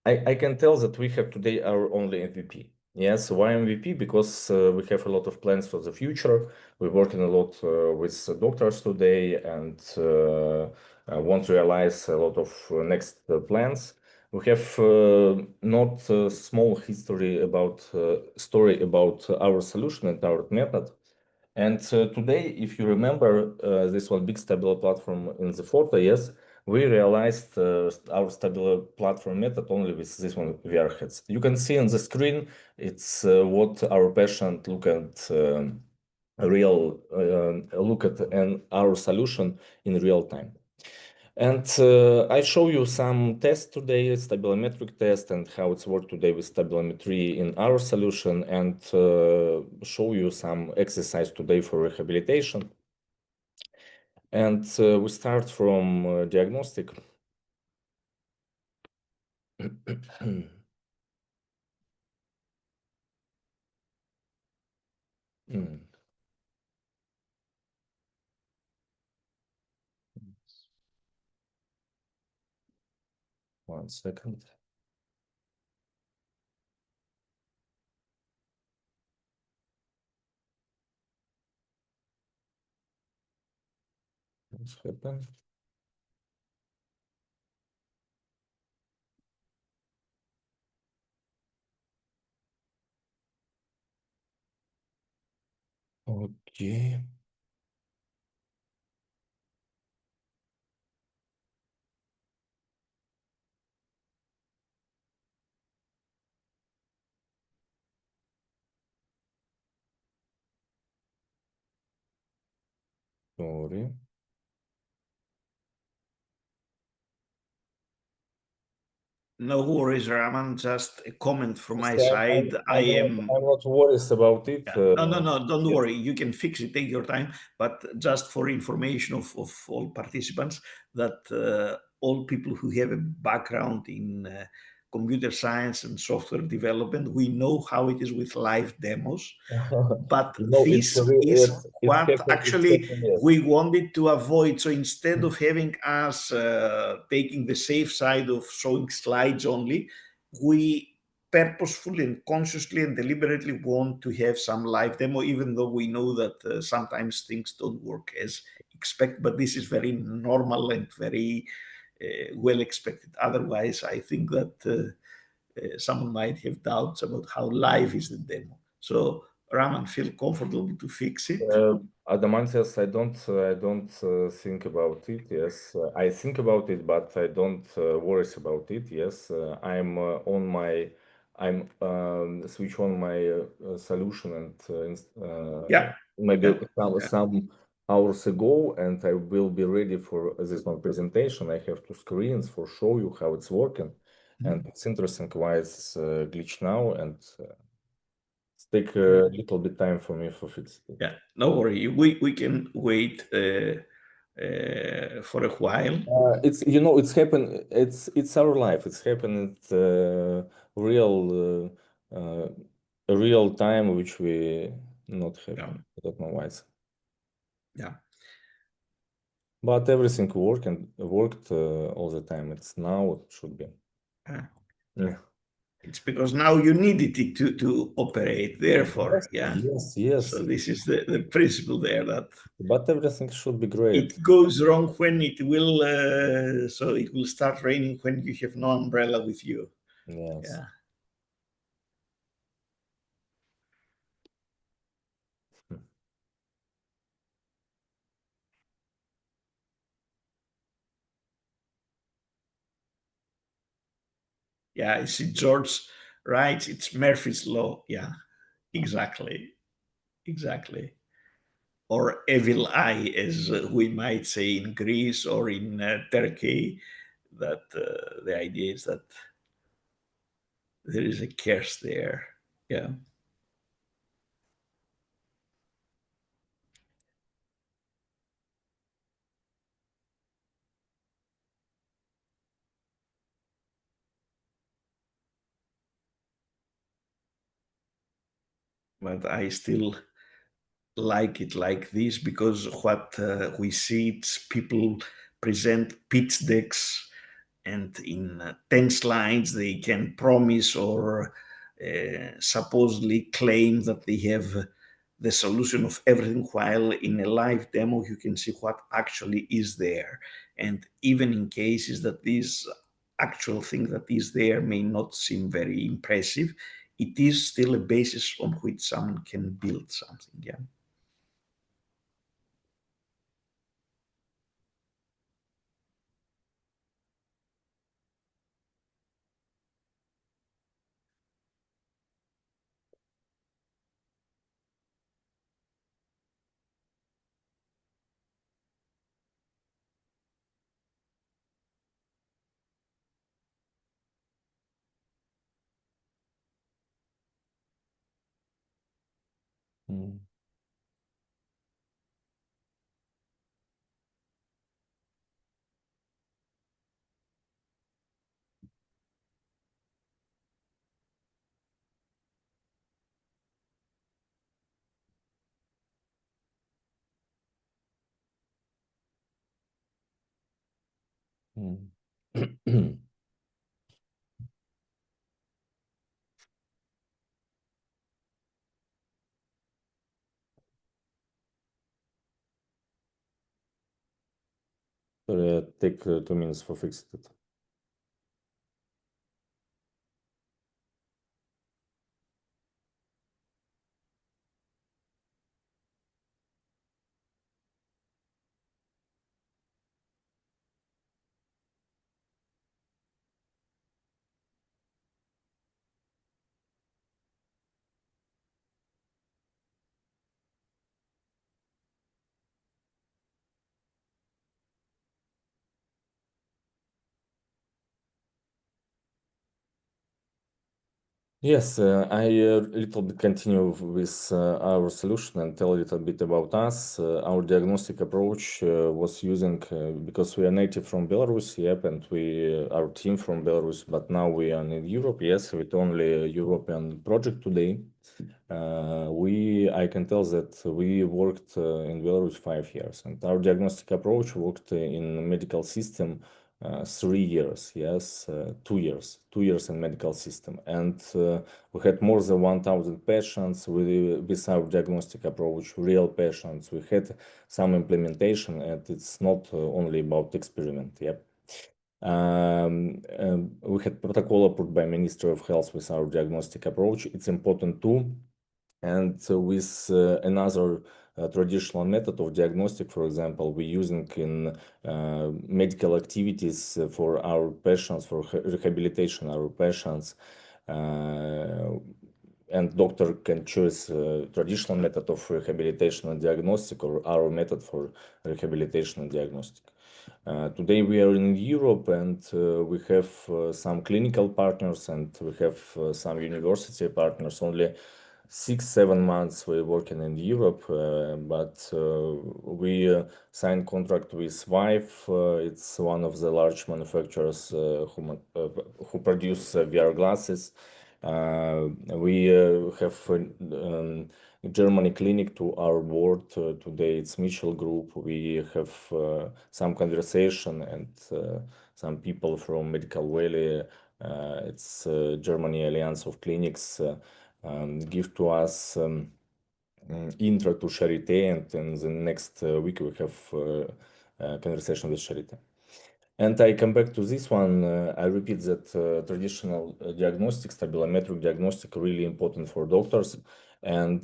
I can tell that we have today our only MVP. Yes, why MVP? Because we have a lot of plans for the future. We're working a lot with doctors today and want to realize a lot of next plans. We have not a small history about story about our solution and our method. And today, if you remember, this one big Stabilo platform in the photo, yes, we realized our Stabilo platform method only with this one VR heads. You can see on the screen, it's what our patient look at and our solution in real time. And I show you some tests today, stabilometric test, and how it's worked today with stabilometry in our solution, and show you some exercise today for rehabilitation. And we start from diagnostic. One second. What's happened? Okay. Sorry. No worries, Raman. Just a comment from my So side. I'm not worried about it. Yeah. No, don't worry. You can fix it. Take your time. But just for information of all participants, that all people who have a background in computer science and software development, we know how it is with live demos. But this is what actually we wanted to avoid. So instead of having us taking the safe side of showing slides only, we purposefully and consciously and deliberately want to have some live demo, even though we know that sometimes things don't work as expected. But this is very normal and very well expected. Otherwise, I think that someone might have doubts about how live is the demo. So Raman, feel comfortable to fix it? Adamantias, I don't think about it. Yes, I think about it, but I don't worry about it. Yes, I'm switch on my solution and Yeah. maybe some hours ago, and I will be ready for this one presentation. I have two screens for show you how it's working, and it's interesting why it's glitch now and. Take a little bit time for me for fixing it. Yeah, no worry. We can wait for a while. It's it's happened. It's our life. It's happened real real time, which we not happen. Yeah. I don't know why. Yeah. But everything worked all the time. It's now it should be. Yeah. It's because now you needed it to operate. Therefore, Yes. So this is the principle there, that But everything should be great. it goes wrong when it will. So it will start raining when you have no umbrella with you. Yes. Yeah. Yeah, I see George writes, it's Murphy's Law. Yeah, exactly. Or evil eye, as we might say in Greece or in Turkey, that the idea is that there is a curse there. Yeah. But I still like it like this, because what we see, it's people present pitch decks, and in 10 slides they can promise or supposedly claim that they have the solution of everything, while in a live demo you can see what actually is there. And even in cases that this actual thing that is there may not seem very impressive, it is still a basis on which someone can build something. Yeah. Mm. Mm. Sorry, take 2 minutes for fix it. Yes, I little bit continue with our solution and tell a little bit about us. Our diagnostic approach was using, because we are native from Belarus, yep, and our team from Belarus, but now we are in Europe, yes, with only a European project today. I can tell that we worked in Belarus 5 years, and our diagnostic approach worked in medical system 3 years, yes, 2 years in medical system, and we had more than 1,000 patients with our diagnostic approach, real patients. We had some implementation, and it's not only about experiment. Yep. We had protocol approved by Ministry of Health with our diagnostic approach. It's important too. And with another traditional method of diagnostic, for example, we're using in medical activities for our patients, for rehabilitation our patients, and doctor can choose traditional method of rehabilitation and diagnostic or our method for rehabilitation and diagnostic. Today we are in Europe, and we have some clinical partners, and we have some university partners. Only 6-7 months we're working in Europe, but we signed contract with Vive. It's one of the large manufacturers who produce VR glasses, We have Germany clinic to our board today. It's Mitchell Group. We have some conversation and some people from Medical Valley. It's Germany Alliance of Clinics give to us intro to Charité, and in the next week we have a conversation with Charité. And I come back to this one. I repeat that traditional diagnostics, stabilometric diagnostic, really important for doctors, and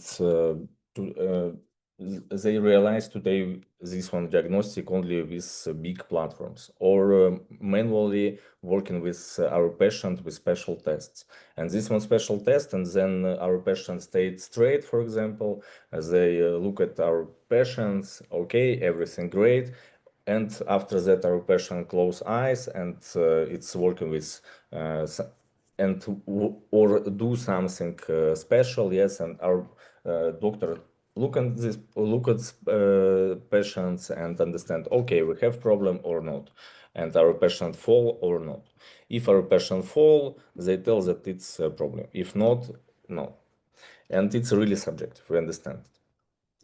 they realize today this one diagnostic only with big platforms or manually working with our patient with special tests. And this one special test, and then our patient stayed straight, for example, as they look at our patients, okay, everything great. And after that, our patient close eyes and it's working with or do something special, yes. And our doctor look at patients and understand, okay, we have problem or not, and our patient fall or not. If our patient fall, they tell that it's a problem. If not, no. And it's really subjective. We understand.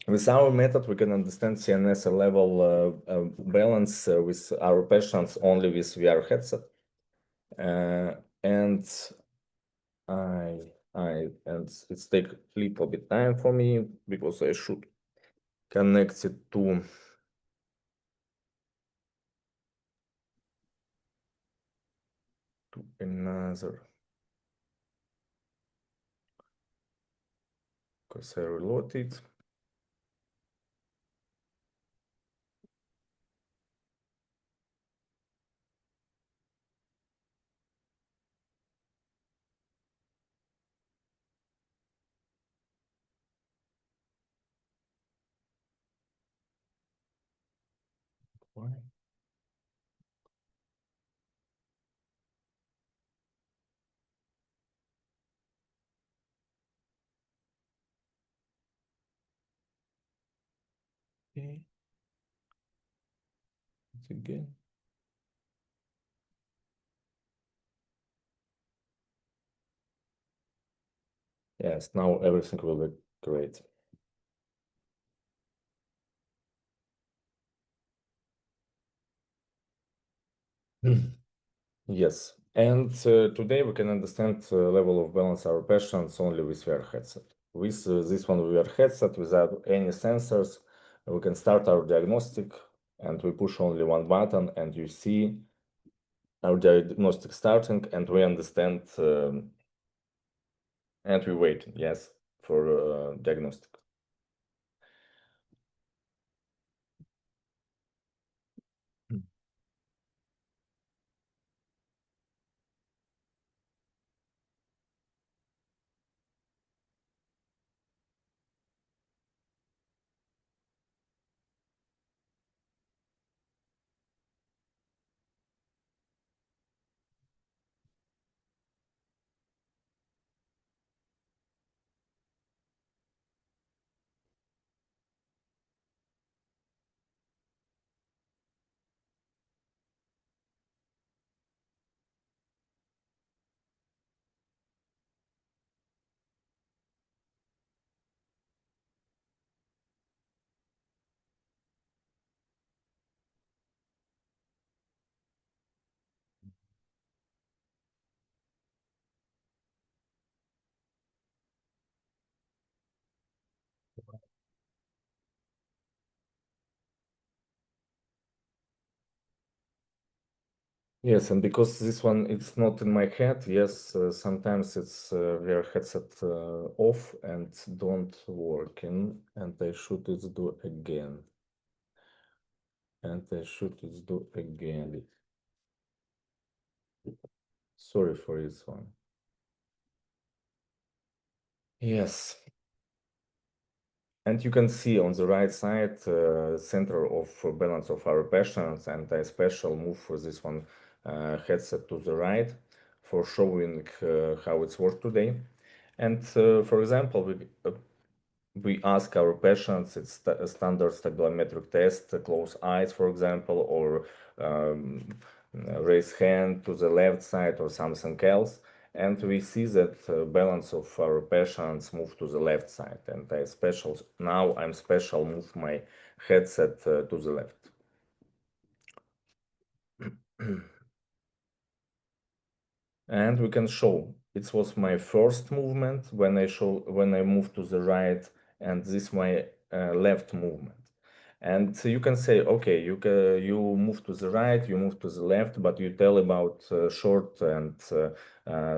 With our method, we can understand CNS level balance with our patients only with VR headset, and it's take a little bit time for me because I should connect it to another, because I reload it. Why? Okay. It's again. Yes, now everything will be great. Yes, and today we can understand level of balance our patients only with VR headset. With this one VR headset, without any sensors, we can start our diagnostic, and we push only one button, and you see our diagnostic starting, and we understand, and we wait, yes, for diagnostic. Yes, and because this one it's not in my head, yes, sometimes it's VR headset off and don't working, and I should it do again. And I should it do again. Sorry for this one. Yes. And you can see on the right side, center of balance of our patients, and I special move for this one headset to the right for showing how it's worked today. And for example, we ask our patients, it's a standard stabilometric test, close eyes, for example, or raise hand to the left side or something else. and we see that balance of our patients move to the left side, and now I'm special move my headset to the left. And we can show it was my first movement when I moved to the right, and this my left movement. And you can say, okay, you move to the right, you move to the left, but you tell about short and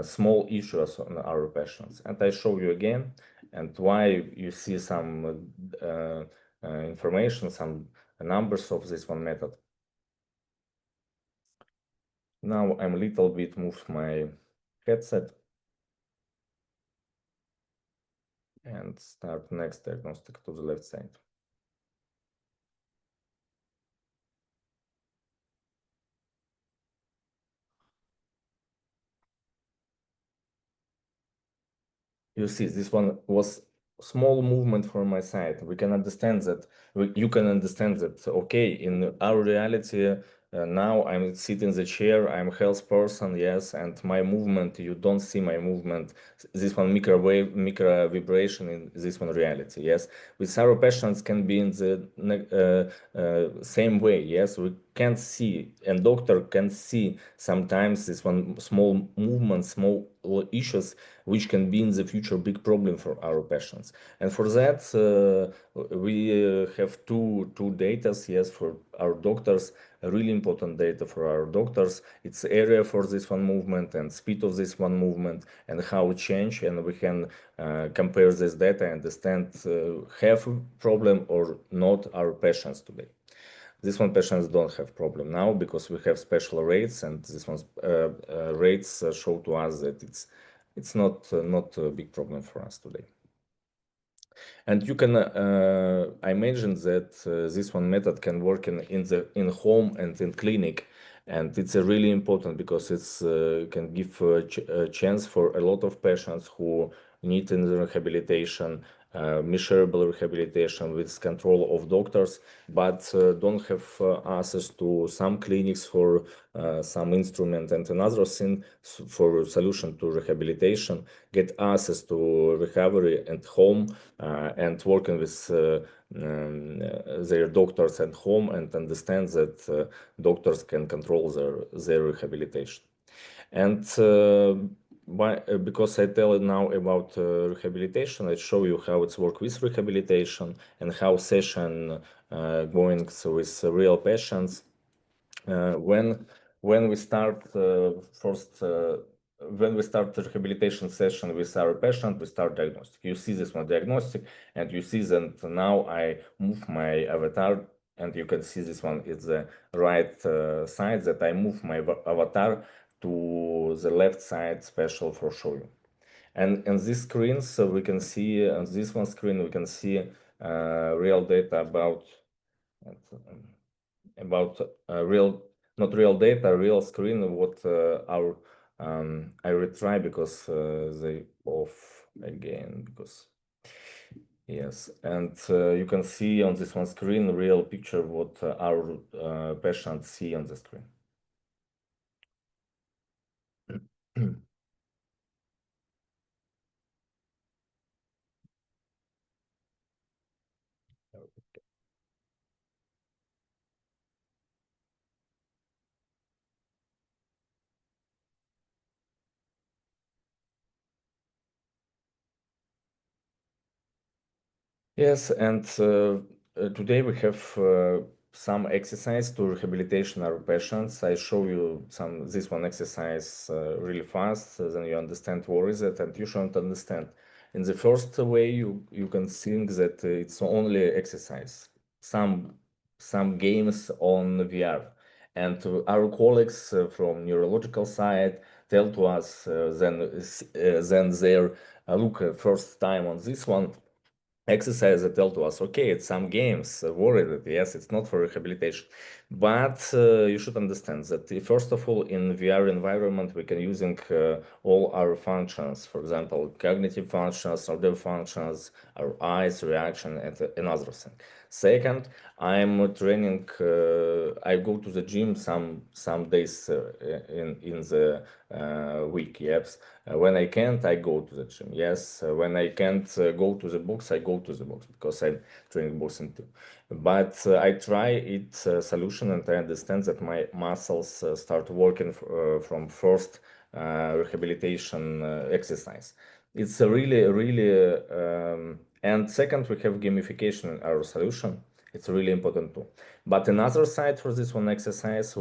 small issues on our patients. And I show you again, and why you see some information, some numbers of this one method. Now I'm a little bit moved my headset and start next diagnostic to the left side. You see, this one was small movement from my side. We can understand that, you can understand that, okay, in our reality, now I'm sitting in the chair, I'm a health person, yes, and my movement, you don't see my movement, this one micro vibration in this one reality, yes. With our patients can be in the same way, yes, we can see, and doctor can see sometimes this one small movement, small issues, which can be in the future big problem for our patients. And for that, we have two data, yes, for our doctors, really important data for our doctors. It's area for this one movement and speed of this one movement and how it change, and we can compare this data and understand have problem or not our patients today. This one patients don't have problem now because we have special rates, and this one's rates show to us that it's not a big problem for us today. And you can I mentioned that this one method can work in home and in clinic, and it's really important because it's can give a chance for a lot of patients who need in the rehabilitation, measurable rehabilitation with control of doctors, but don't have access to some clinics for some instrument and another thing for solution to rehabilitation, get access to recovery at home and working with their doctors at home and understand that doctors can control their rehabilitation. And because I tell now about rehabilitation, I show you how it's work with rehabilitation and how session going with real patients. When we start when we start the rehabilitation session with our patient, we start diagnostic. You see this one diagnostic, and you see that now I move my avatar, and you can see this one is the right side, that I move my avatar to the left side special for show you. And in this screen, so we can see on this one screen, we can see real data about real, not real data, real screen, what our I retry because they off again, because yes, and you can see on this one screen real picture what our patients see on the screen. Yes, and today we have some exercise to rehabilitation our patients. I show you this one exercise really fast, then you understand what is it, and you should understand. In the first way, you can think that it's only exercise, some games on VR, and our colleagues from neurological side tell to us then their look first time on this one exercise that tell to us, okay, it's some games, worried, yes, it's not for rehabilitation. But you should understand that first of all, in VR environment, we can using all our functions, for example, cognitive functions, audio functions, our eyes, reaction, and another thing. Second, I'm training. I go to the gym some days in the week. Yes, when I can't, I go to the gym. Yes, when I can't go to the box, I go to the box because I'm training boxing too. But I try it solution, and I understand that my muscles start working from first rehabilitation exercise. It's a really and second, we have gamification in our solution. It's a really important too. But another side for this one exercise,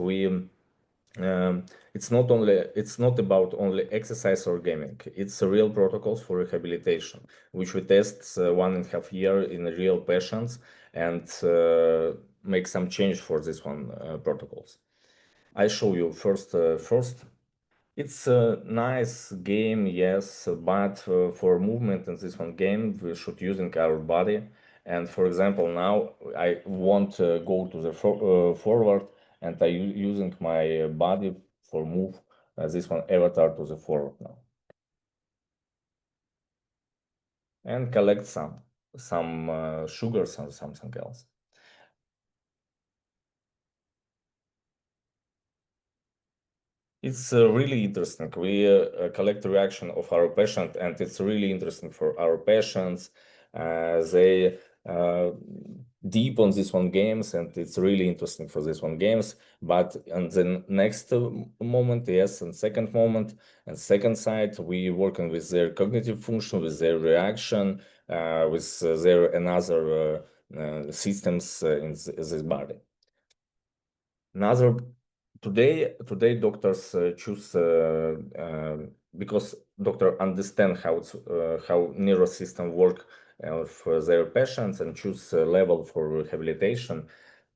it's not about only exercise or gaming. It's real protocols for rehabilitation, which we test 1.5 years in real patients and make some change for this one protocols. I show you first. It's a nice game, yes, but for movement in this one game, we should using our body. And for example, now I want to go to the forward, and I using my body for move this one avatar to the forward now, and collect some sugars and something else. It's really interesting. We collect the reaction of our patient, and it's really interesting for our patients. They deep on this one games, and it's really interesting for this one games. But on the next moment, yes, and second moment, and second side, we working with their cognitive function, with their reaction, with their another systems in this body. Another today doctors choose because doctor understand how nervous system work for their patients and choose a level for rehabilitation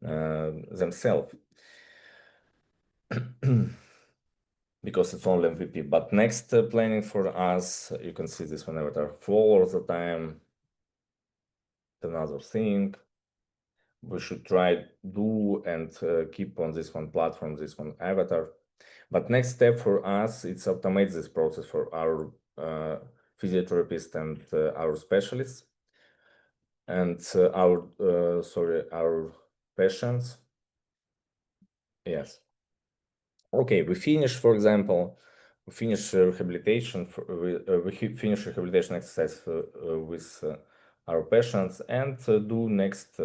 themselves because it's only MVP. But next planning for us, you can see this one avatar all the time. Another thing we should try do and keep on this one platform, this one avatar. But next step for us, it's automate this process for our physiotherapist and our specialists and our patients. Yes. Okay, we finish, for example, we finish rehabilitation. We finish rehabilitation exercise with our patients and do next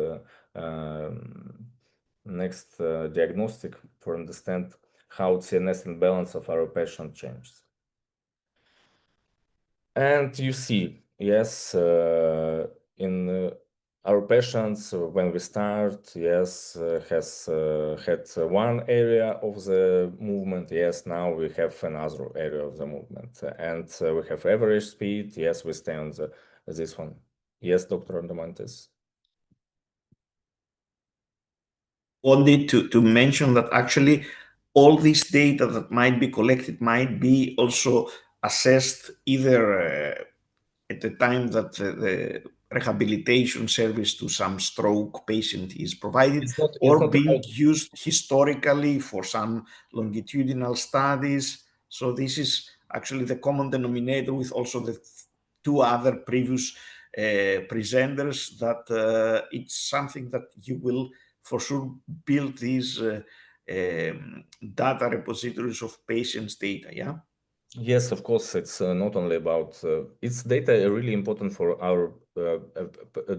diagnostic for understand how CNS and balance of our patient changes. And you see, yes, in our patients when we start, yes, has had one area of the movement. Yes, now we have another area of the movement, and we have average speed. Yes, we stay on this one. Yes, Dr. Andomantis. Wanted to mention that actually all this data that might be collected might be also assessed either at the time that the rehabilitation service to some stroke patient is provided, or being used historically for some longitudinal studies. So this is actually the common denominator with also the two other previous presenters, that it's something that you will for sure build these data repositories of patients' data, yeah? Yes, of course, it's not only about, it's data really important for our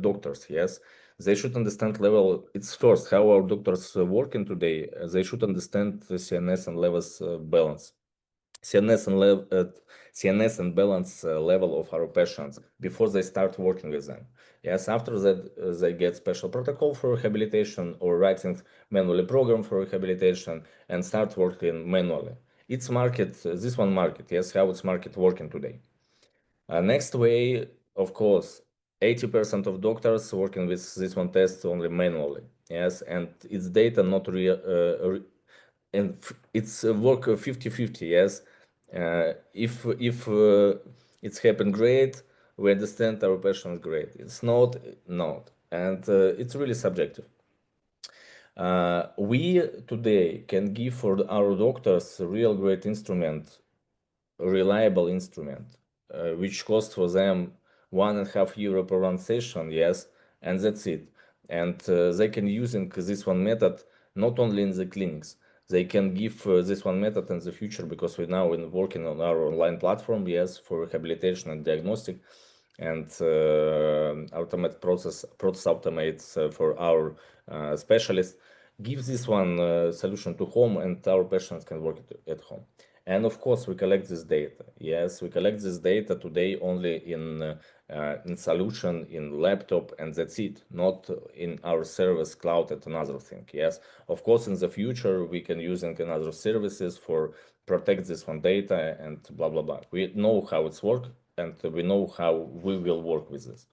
doctors, yes. They should understand level, it's first, how our doctors working today, they should understand the CNS and levels balance. CNS and balance level of our patients before they start working with them. Yes, after that, they get special protocol for rehabilitation or writing manually program for rehabilitation and start working manually. It's market, this one market, yes, how it's market working today. Next way, of course, 80% of doctors working with this one test only manually, yes, and it's data not real, and it's work 50-50, yes. If it's happened great, we understand our patient great. It's not, and it's really subjective. We today can give for our doctors a real great instrument, a reliable instrument, which costs for them €1.5 per one session, yes, and that's it. And they can using this one method not only in the clinics. They can give this one method in the future, because we're now working on our online platform, yes, for rehabilitation and diagnostic, and automate process automates for our specialists. Give this one solution to home, and our patients can work at home. And of course, we collect this data. Yes, we collect this data today only in solution in laptop, and that's it, not in our service cloud and another thing. Yes, of course, in the future we can use another services for protect this one data and blah blah blah. We know how it's work, and we know how we will work with this.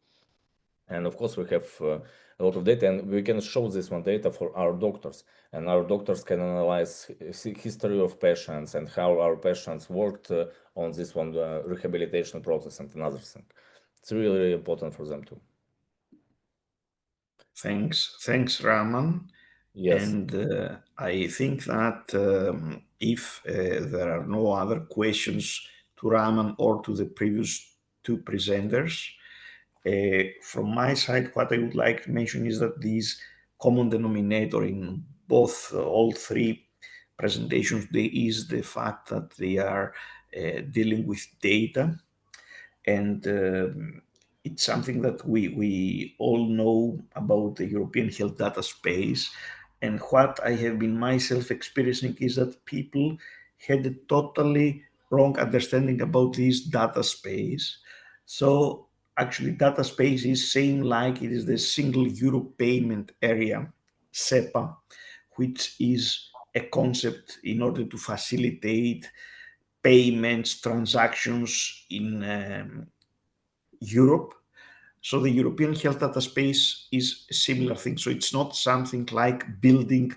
And of course, we have a lot of data, and we can show this one data for our doctors, and our doctors can analyze history of patients and how our patients worked on this one rehabilitation process and another thing. It's really, really important for them too. Thanks, Raman. Yes. And I think that if there are no other questions to Raman or to the previous two presenters, from my side, what I would like to mention is that this common denominator in both all three presentations today is the fact that they are dealing with data, and it's something that we all know about the European health data space. And what I have been myself experiencing is that people had a totally wrong understanding about this data space. So actually, data space is same like it is the single euro payment area, SEPA, which is a concept in order to facilitate payments, transactions in Europe. So the European health data space is a similar thing. So it's not something like building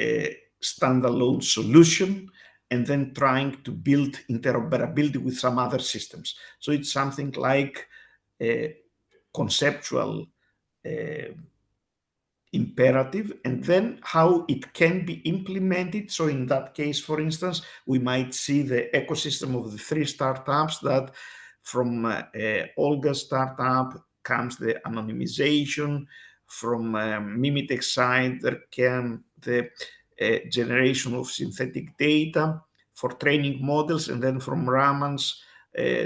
a standalone solution and then trying to build interoperability with some other systems. So it's something like a conceptual imperative, and then how it can be implemented. So in that case, for instance, we might see the ecosystem of the three startups that from Olga's startup comes the anonymization. From Mimitek side, there came the generation of synthetic data for training models, and then from Raman's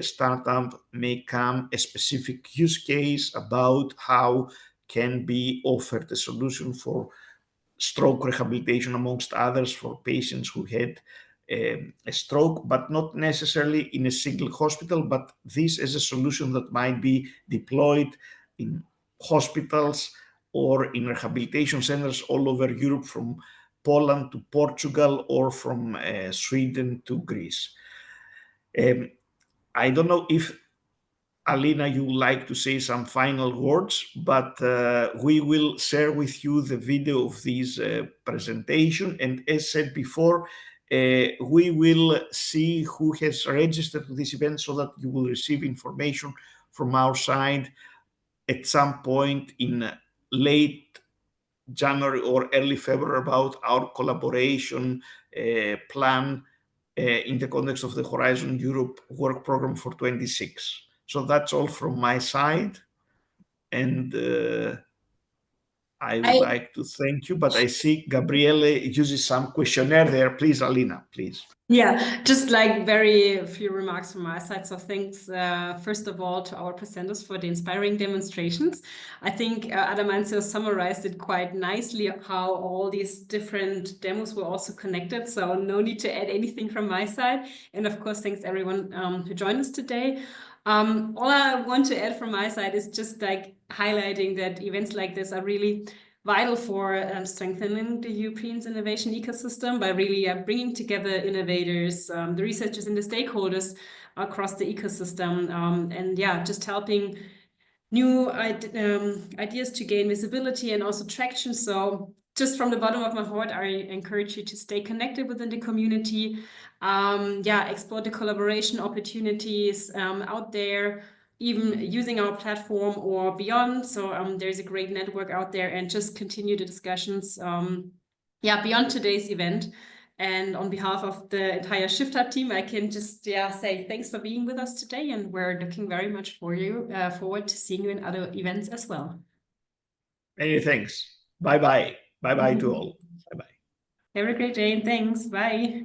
startup may come a specific use case about how can be offered a solution for stroke rehabilitation, amongst others, for patients who had a stroke, but not necessarily in a single hospital, but this is a solution that might be deployed in hospitals or in rehabilitation centers all over Europe, from Poland to Portugal or from Sweden to Greece. I don't know if Alina, you would like to say some final words, but we will share with you the video of this presentation. And as said before, we will see who has registered to this event so that you will receive information from our side at some point in late January or early February about our collaboration plan in the context of the Horizon Europe work program for 26. So that's all from my side, and I would like to thank you, but I see Gabriele uses some questionnaire there. Please, Alina, please. Yeah, just like very few remarks from my side. So thanks, first of all, to our presenters for the inspiring demonstrations. I think Adamantios summarized it quite nicely, how all these different demos were also connected. So no need to add anything from my side. And of course, thanks everyone who joined us today. All I want to add from my side is just like highlighting that events like this are really vital for strengthening the European innovation ecosystem by really bringing together innovators, the researchers and the stakeholders across the ecosystem, and yeah, just helping new ideas to gain visibility and also traction. So just from the bottom of my heart, I encourage you to stay connected within the community. Yeah, explore the collaboration opportunities out there, even using our platform or beyond. So there's a great network out there, and just continue the discussions yeah, beyond today's event. And on behalf of the entire ShiftHub team, I can just say thanks for being with us today, and we're looking very much forward to seeing you in other events as well. Many thanks. Bye-bye. Bye-bye to all. Bye-bye. Have a great day. Thanks. Bye.